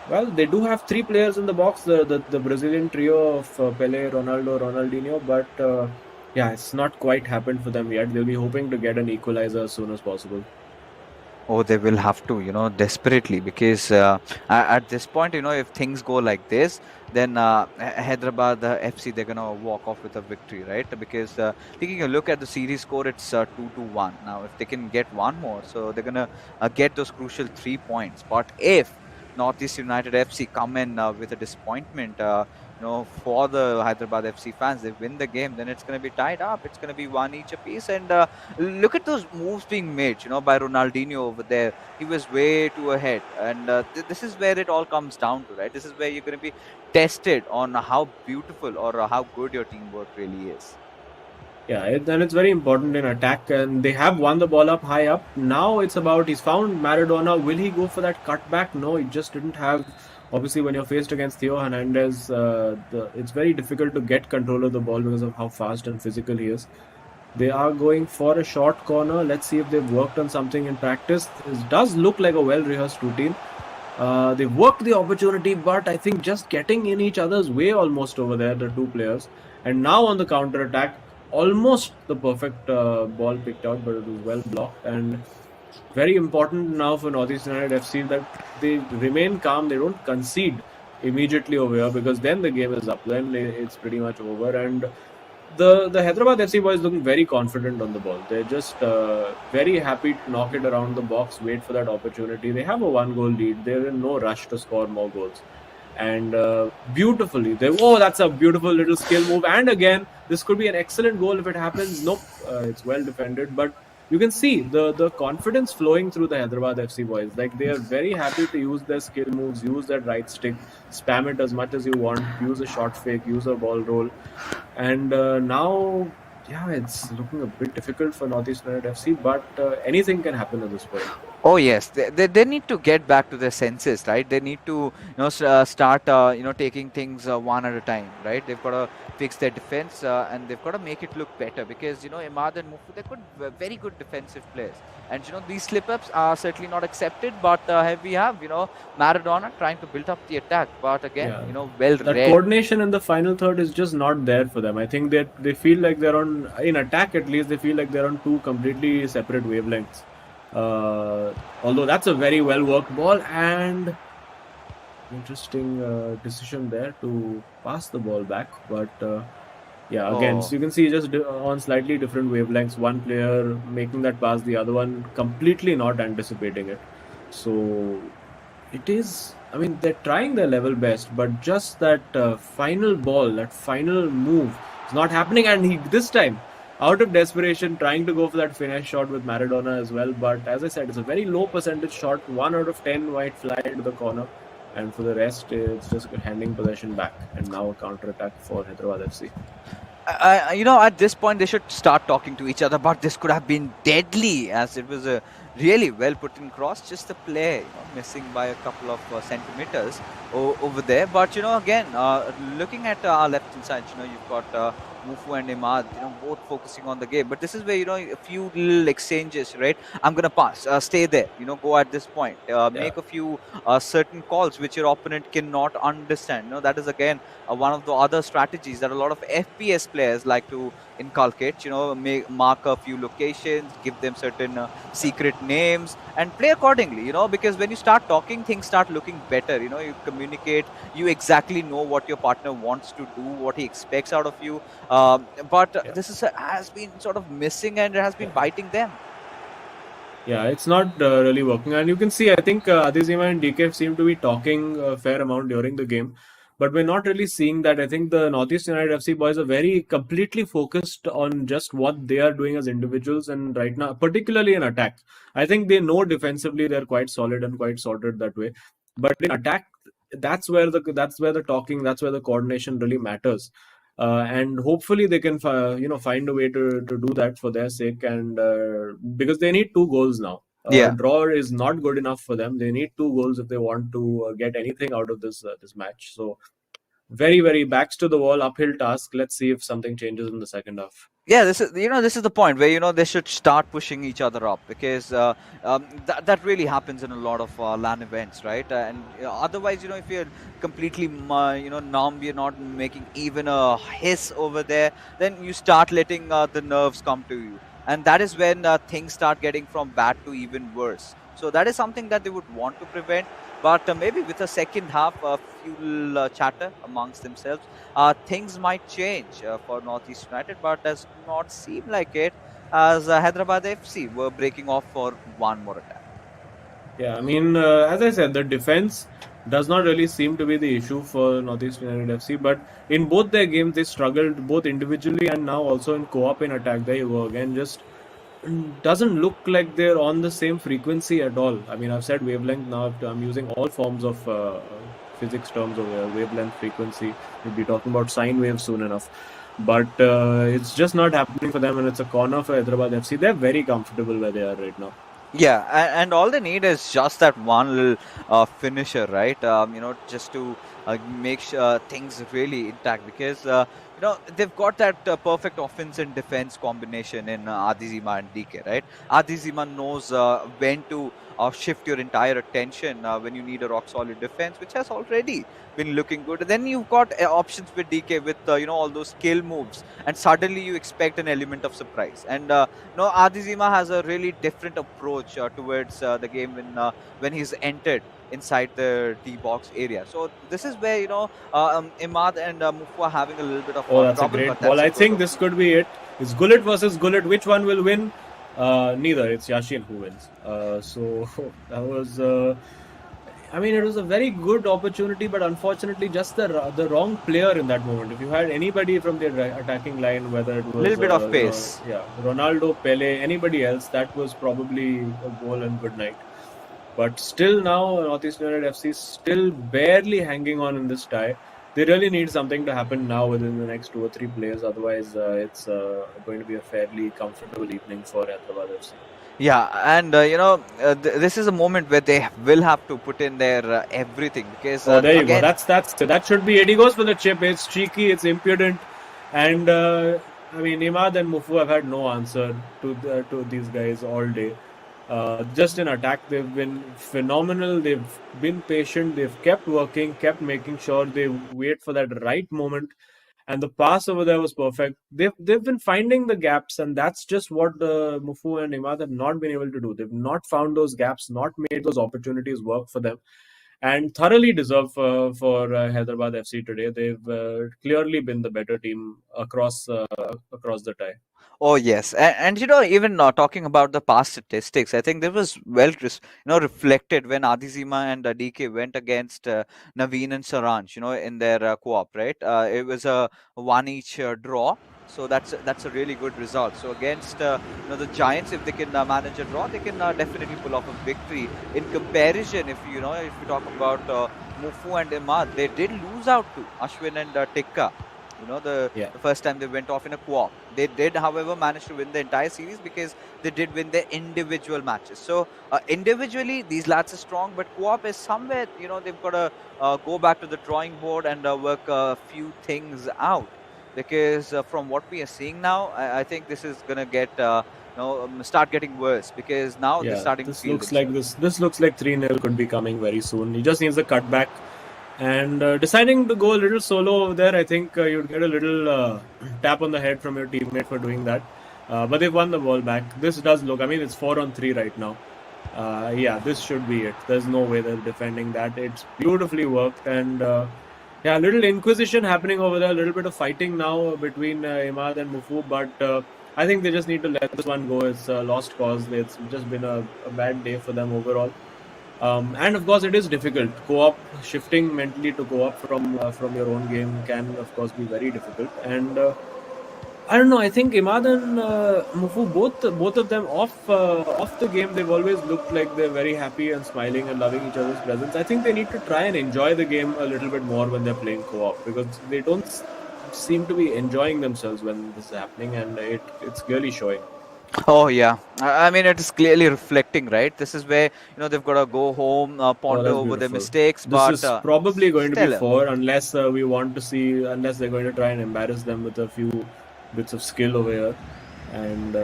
well, they do have three players in the box, the Brazilian trio of Pele, Ronaldo, Ronaldinho, but it's not quite happened for them yet. They'll be hoping to get an equalizer as soon as possible. Oh, they will have to, desperately, because at this point, if things go like this, then Hyderabad FC, they're going to walk off with a victory, right? Because taking a look at the series score, it's 2-1. Now, if they can get one more, so they're going to get those crucial 3 points. But if Northeast United FC come in with a disappointment, for the Hyderabad FC fans, they win the game, then it's going to be tied up. It's going to be one each apiece. And look at those moves being made, by Ronaldinho over there. He was way too ahead. And this is where it all comes down to, right? This is where you're going to be tested on how beautiful or how good your teamwork really is. Yeah, and it's very important in attack, and they have won the ball up high up. Now it's about, he's found Maradona. Will he go for that cutback? No, he just didn't have. Obviously, when you're faced against Theo Hernandez, it's very difficult to get control of the ball because of how fast and physical he is. They are going for a short corner. Let's see if they've worked on something in practice. This does look like a well-rehearsed routine. They've worked the opportunity, but I think just getting in each other's way almost over there, the two players. And now on the counter-attack, almost the perfect ball picked out, but it was well blocked. And very important now for Northeast United FC that they remain calm. They don't concede immediately over here, because then the game is up. Then it's pretty much over. And the Hyderabad FC boys looking very confident on the ball. They're just very happy to knock it around the box, wait for that opportunity. They have a 1-goal lead. They're in no rush to score more goals. And beautifully, that's a beautiful little skill move. And again, this could be an excellent goal if it happens. Nope, it's well defended. But you can see the confidence flowing through the Hyderabad FC boys. Like, they are very happy to use their skill moves, use that right stick, spam it as much as you want, use a shot fake, use a ball roll. And now, it's looking a bit difficult for Northeast United FC, but anything can happen at this point. Oh yes, they need to get back to their senses, right? They need to start taking things one at a time, right? They've got to fix their defense and they've got to make it look better, because Imad and Mufu, they're very good defensive players, and these slip-ups are certainly not accepted. But we have Maradona trying to build up the attack, but again well that read. coordination in the final third is just not there for them. I think that they feel like they're on, in attack at least, they feel like they're on two completely separate wavelengths. Although that's a very well worked ball, and interesting decision there to pass the ball back. But again, so you can see just on slightly different wavelengths, one player making that pass, the other one completely not anticipating it. So it is, they're trying their level best, but just that final ball, that final move is not happening. And this time, out of desperation, trying to go for that finesse shot with Maradona as well. But as I said, it's a very low percentage shot. 1 out of 10 might fly into the corner. And for the rest, it's just handing possession back. And now a counter-attack for Hyderabad FC. At this point, they should start talking to each other. But this could have been deadly, as it was a really well put in cross. Just the play missing by a couple of centimeters over there. But, again, looking at our left-hand side, you've got Mufu and Imad, both focusing on the game. But this is where, a few little exchanges, right? I'm going to pass, stay there, go at this point, make a few certain calls which your opponent cannot understand. That is, again, one of the other strategies that a lot of FPS players like to inculcate, mark a few locations, give them certain secret names and play accordingly, because when you start talking, things start looking better. You communicate, you exactly know what your partner wants to do, what he expects out of you. But this has been sort of missing, and it has been biting them. Yeah, it's not really working. And you can see, I think Adizima and DKF seem to be talking a fair amount during the game. But we're not really seeing that. I think the Northeast United FC boys are very completely focused on just what they are doing as individuals. And right now, particularly in attack, I think they know defensively they're quite solid and quite sorted that way. But in attack, that's where the talking, that's where the coordination really matters. And hopefully they can find a way to do that for their sake, and because they need 2 goals now. A draw is not good enough for them. They need 2 goals if they want to get anything out of this match. So very, very backs to the wall, uphill task. Let's see if something changes in the second half. Yeah, this is the point where they should start pushing each other up, because that really happens in a lot of LAN events, right? And otherwise, if you're completely numb, you're not making even a hiss over there, then you start letting the nerves come to you, and that is when things start getting from bad to even worse. So that is something that they would want to prevent. But maybe with a second half, a few chatter amongst themselves, things might change for Northeast United, but does not seem like it, as Hyderabad FC were breaking off for one more attack. Yeah, I mean, as I said, the defense does not really seem to be the issue for Northeast United FC. But in both their games, they struggled both individually and now also in co-op in attack. There you go again. Just doesn't look like they're on the same frequency at all. I mean, I've said wavelength now. I'm using all forms of physics terms over here. Wavelength, frequency. We'll be talking about sine waves soon enough. But it's just not happening for them, and it's a corner for Hyderabad FC. They're very comfortable where they are right now. Yeah, and all they need is just that one little finisher, right? Just to make sure things really intact because they've got that perfect offense and defense combination in Adizima and DK, right? Adizima knows when to shift your entire attention when you need a rock solid defense, which has already been looking good. Then you've got options with DK with all those skill moves, and suddenly you expect an element of surprise. And Adizima has a really different approach towards the game when he's entered inside the D box area. So this is where Imad and Mufu are having a little bit of That's trouble. a great but ball. that's I think this could be it. It's Gullit versus Gullit. Which one will win? Neither. It's Yashin who wins. So that was. I mean, it was a very good opportunity, but unfortunately, just the wrong player in that moment. If you had anybody from the attacking line, whether it was a little bit of pace, Ronaldo, Pele, anybody else, that was probably a goal and good night. But still now, Northeast United FC still barely hanging on in this tie. They really need something to happen now within the next 2 or 3 players. Otherwise, it's going to be a fairly comfortable evening for Hyderabad FC. Yeah, and this is a moment where they will have to put in their everything because. There you go. That should be it. He goes for the chip. It's cheeky. It's impudent, and I mean Imad and Mufu have had no answer to these guys all day. Just in attack, they've been phenomenal. They've been patient. They've kept working, kept making sure they wait for that right moment. And the pass over there was perfect. They've been finding the gaps, and that's just what Mufu and Imad have not been able to do. They've not found those gaps, not made those opportunities work for them, and thoroughly deserve for Hyderabad FC today. They've clearly been the better team across the tie. Oh yes, and even talking about the past statistics, I think there was reflected when Adizima and DK went against Naveen and Saranj, in their co-op, right? It was a 1-each draw, so that's a really good result. So against the Giants, if they can manage a draw, they can definitely pull off a victory. In comparison, if you talk about Mufu and Imad, they did lose out to Ashwin and Tikka. The first time they went off in a co-op. They did, however, manage to win the entire series because they did win their individual matches. So individually, these lads are strong, but co-op is somewhere, they've got to go back to the drawing board and work a few things out. Because from what we are seeing now, I think this is going to get start getting worse because now they're starting to feel looks like this looks like 3-0 could be coming very soon. He just needs a cutback. And deciding to go a little solo over there, I think you'd get a little tap on the head from your teammate for doing that. But they've won the ball back. This does look, I mean, it's 4-on-3 right now. This should be it. There's no way they're defending that. It's beautifully worked. And a little inquisition happening over there. A little bit of fighting now between Imad and Mufu. But I think they just need to let this one go. It's a lost cause. It's just been a bad day for them overall. And of course, it is difficult. Co-op, shifting mentally to co-op from your own game can, of course, be very difficult. And I don't know. I think Imad and Mufu, both of them off the game, they've always looked like they're very happy and smiling and loving each other's presence. I think they need to try and enjoy the game a little bit more when they're playing co-op because they don't seem to be enjoying themselves when this is happening, and it's clearly showing. Oh yeah, I mean it is clearly reflecting, right? This is where they've got to go home, ponder over their mistakes. This is probably going to be 4 unless we want to see, unless they're going to try and embarrass them with a few bits of skill over here. And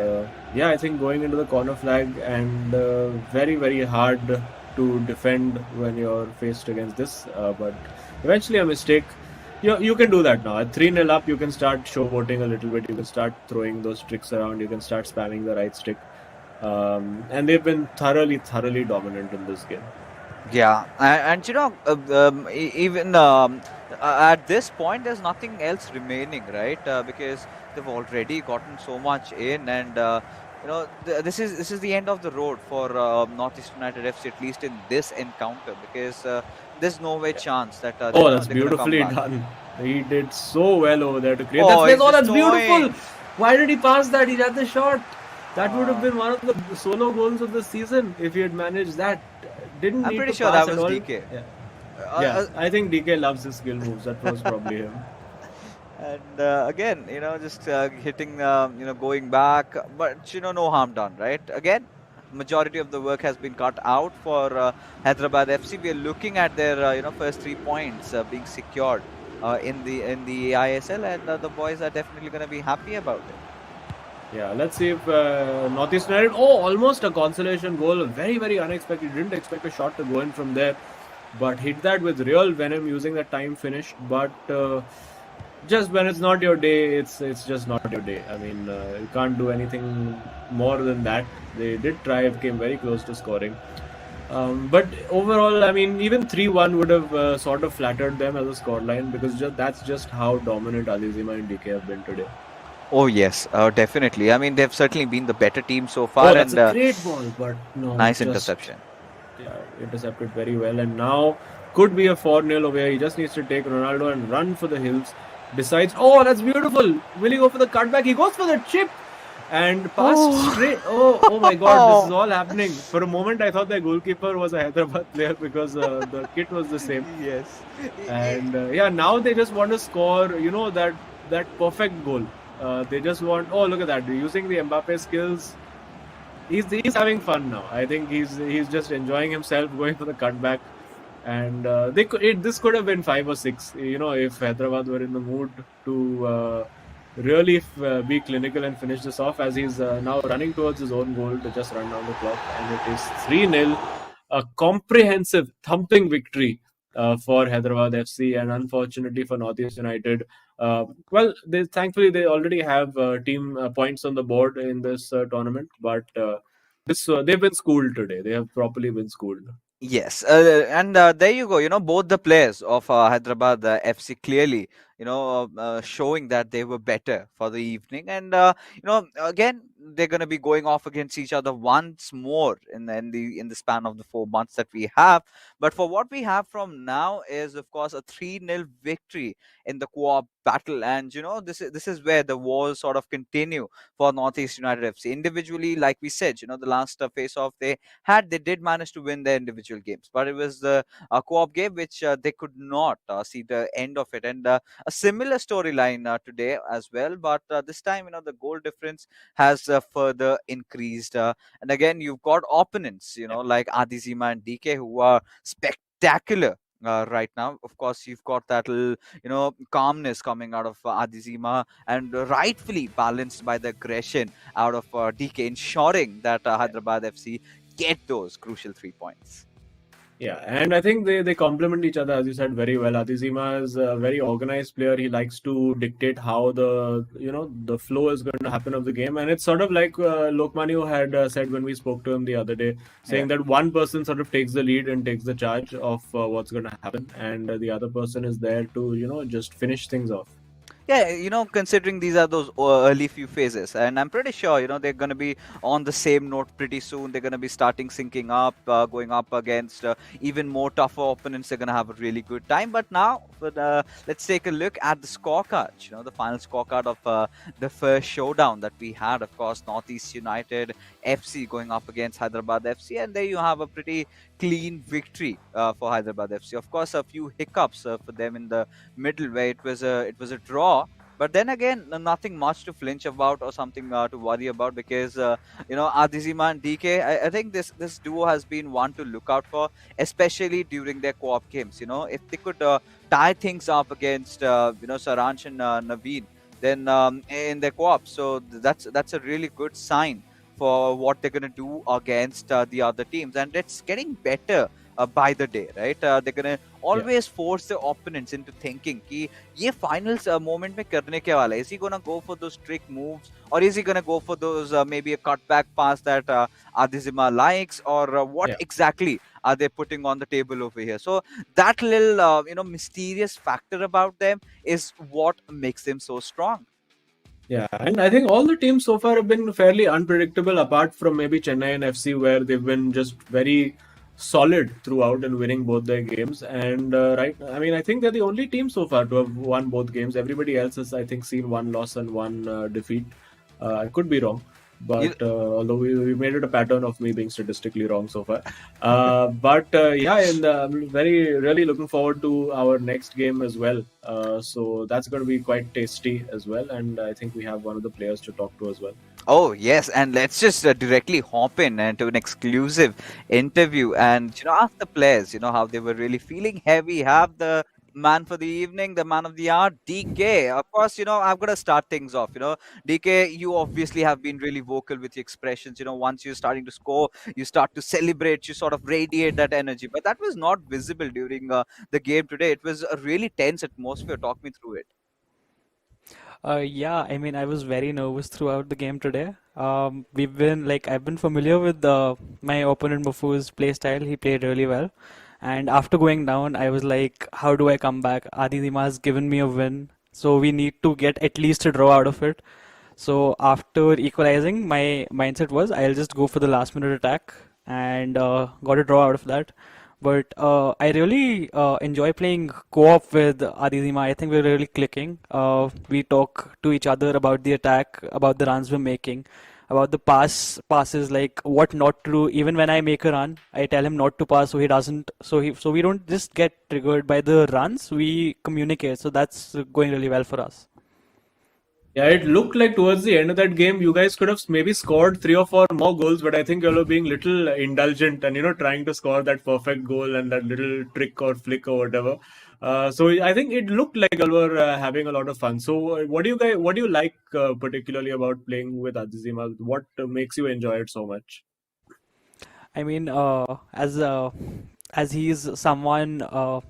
I think going into the corner flag and very, very hard to defend when you're faced against this. But eventually a mistake. You can do that now. At 3-0 up, you can start showboating a little bit. You can start throwing those tricks around. You can start spamming the right stick. And they've been thoroughly dominant in this game. Yeah, and even at this point, there's nothing else remaining, right? Because they've already gotten so much in, and this is the end of the road for Northeast United FC, at least in this encounter, because there's no way chance that Oh, that's they're gonna come beautifully back. done. He did so well over there to create that Oh, space. he's Oh, just that's beautiful. throwing. Why did he pass that? He had the shot. That would have Uh, been one of the solo goals of the season if he had managed that. Didn't I'm need pretty to sure pass that at was all. DK. Yeah. Uh, Yeah, uh, I think DK loves his skill moves. That was probably him. and again, just hitting, going back, but no harm done, right? Again, majority of the work has been cut out for Hyderabad FC. We are looking at their, first 3 points being secured in the eISL, and the boys are definitely going to be happy about it. Yeah, let's see if Northeast United. Oh, almost a consolation goal. Very, very unexpected. Didn't expect a shot to go in from there, but hit that with real venom using that time finish. But just when it's not your day, it's just not your day. I mean, you can't do anything more than that. They did try, came very close to scoring. But overall, I mean, even 3-1 would have sort of flattered them as a scoreline because that's just how dominant Alizima and DK have been today. Oh yes, definitely. I mean, they've certainly been the better team so Oh, far, that's and a great ball, but no, nice just interception. yeah, intercepted very well. And now could be a 4-0 away. He just needs to take Ronaldo and run for the hills. Decides, oh, that's beautiful. Will he go for the cutback? He goes for the chip and passed straight. Oh my God, this is all happening. For a moment, I thought the goalkeeper was a Hyderabad player because the kit was the same. Yes. And yeah, now they just want to score, that perfect goal. They just want, oh, look at that. Using the Mbappe skills, he's having fun now. I think he's just enjoying himself, going for the cutback. And this could have been 5 or 6, if Hyderabad were in the mood to really be clinical and finish this off, as he's now running towards his own goal to just run down the clock. And it is 3-0, a comprehensive thumping victory for Hyderabad FC, and unfortunately for Northeast United. Well, thankfully they already have team points on the board in this tournament, but they've been schooled today. They have properly been schooled. Yes, and there you go. Both the players of Hyderabad FC clearly, showing that they were better for the evening. And again, they're going to be going off against each other once more in the span of the 4 months that we have. But for what we have from now is, of course, a 3-0 victory in the co-op battle. And this is where the wars sort of continue for Northeast United FC. Individually, like we said, the last face-off they did manage to win their individual games, but it was the co-op game which they could not see the end of it. And a similar storyline today as well, but this time the goal difference has further increased, and again you've got opponents like Adizima and DK who are spectacular right now. Of course, you've got that little, calmness coming out of Adizima, and rightfully balanced by the aggression out of DK, ensuring that Hyderabad FC get those crucial 3 points. Yeah, and I think they complement each other, as you said, very well. Adizima is a very organized player. He likes to dictate how the flow is going to happen of the game, and it's sort of like Lokmanu had said when we spoke to him the other day, saying that one person sort of takes the lead and takes the charge of what's going to happen, and the other person is there to just finish things off. Yeah, considering these are those early few phases, and I'm pretty sure they're going to be on the same note pretty soon. They're going to be starting syncing up, going up against even more tougher opponents. They're going to have a really good time. But now, let's take a look at the scorecard. The final scorecard of the first showdown that we had. Of course, Northeast United FC going up against Hyderabad FC, and there you have a pretty clean victory for Hyderabad FC. Of course, a few hiccups for them in the middle where it was a draw. But then again, nothing much to flinch about or something to worry about, because Adizima and DK, I think this duo has been one to look out for, especially during their co-op games. If they could tie things up against Saransh and Naveen, then in their co-op, so that's a really good sign for what they're going to do against the other teams, and it's getting better by the day, right? They're going to always force the opponents into thinking कि ये finals moment में करने क्या वाला है? Is he going to go for those trick moves, or is he going to go for those maybe a cutback pass that Adizima likes, or what exactly are they putting on the table over here? So that little mysterious factor about them is what makes them so strong. Yeah, and I think all the teams so far have been fairly unpredictable, apart from maybe Chennai and FC, where they've been just very solid throughout and winning both their games. And right, I mean, I think they're the only team so far to have won both games. Everybody else has, I think, seen one loss and one defeat. I could be wrong, You, but although we made it a pattern of me being statistically wrong so far. But yeah, and I'm really looking forward to our next game as well. So that's going to be quite tasty as well. And I think we have one of the players to talk to as well. Oh, yes, and let's just directly hop in into an exclusive interview and ask the players, how they were really feeling heavy. Have the man for the evening, the man of the hour, DK. Of course, I've got to start things off. DK, you obviously have been really vocal with your expressions. Once you're starting to score, you start to celebrate, you sort of radiate that energy. But that was not visible during the game today. It was a really tense atmosphere. Talk me through it. Yeah, I mean, I was very nervous throughout the game today. I've been familiar with my opponent Mafu's play style. He played really well. And after going down, I was like, how do I come back? Adizima has given me a win. So we need to get at least a draw out of it. So after equalizing, my mindset was I'll just go for the last minute attack and got a draw out of that. But I really enjoy playing co-op with Adizima. I think we're really clicking. We talk to each other about the attack, about the runs we're making, about the passes, like what not to do. Even when I make a run, I tell him not to pass, so he doesn't. So we don't just get triggered by the runs. We communicate. So that's going really well for us. Yeah, it looked like towards the end of that game, you guys could have maybe scored 3 or 4 more goals, but I think you all were being little indulgent and trying to score that perfect goal and that little trick or flick or whatever. So I think it looked like you all were having a lot of fun. So what do you like particularly about playing with Azizima? What makes you enjoy it so much? I mean, as he's someone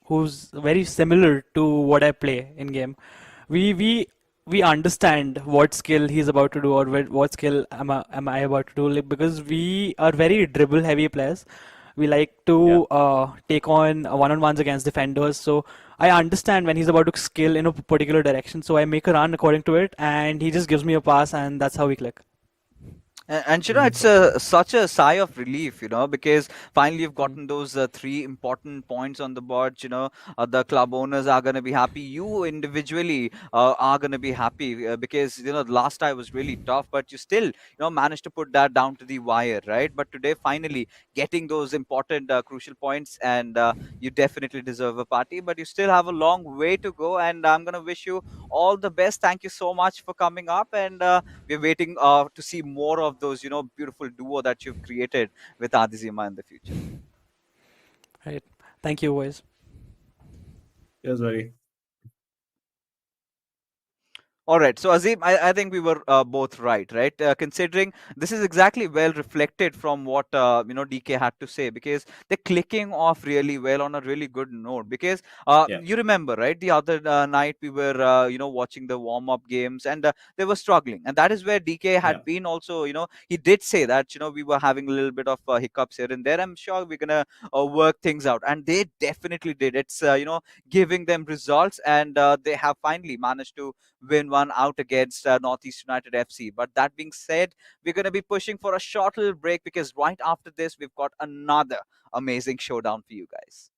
who's very similar to what I play in game, we we we understand what skill he's about to do or what skill am I about to do, like, because we are very dribble heavy players. We like Yeah. to take on one-on-ones against defenders. So I understand when he's about to skill in a particular direction. So I make a run according to it, and he just gives me a pass, and that's how we click. And it's such a sigh of relief, because finally you've gotten those three important points on the board. The club owners are going to be happy. You individually are going to be happy because the last time was really tough, but you still managed to put that down to the wire, right? But today, finally getting those important, crucial points, and you definitely deserve a party. But you still have a long way to go, and I'm going to wish you all the best. Thank you so much for coming up, and we're waiting to see more of those, beautiful duo that you've created with Adizima in the future. Right. Thank you, boys. Yes, very. All right. So, Azim, I think we were both right, right? Considering this is exactly well reflected from what, DK had to say, because they're clicking off really well on a really good note. Because Yeah. you remember, right? The other night we were, watching the warm up games, and they were struggling. And that is where DK Yeah. had been also, he did say that, we were having a little bit of hiccups here and there. I'm sure we're going to work things out. And they definitely did. It's, giving them results. And they have finally managed to win one out against Northeast United FC. But that being said, we're going to be pushing for a short little break because right after this, we've got another amazing showdown for you guys.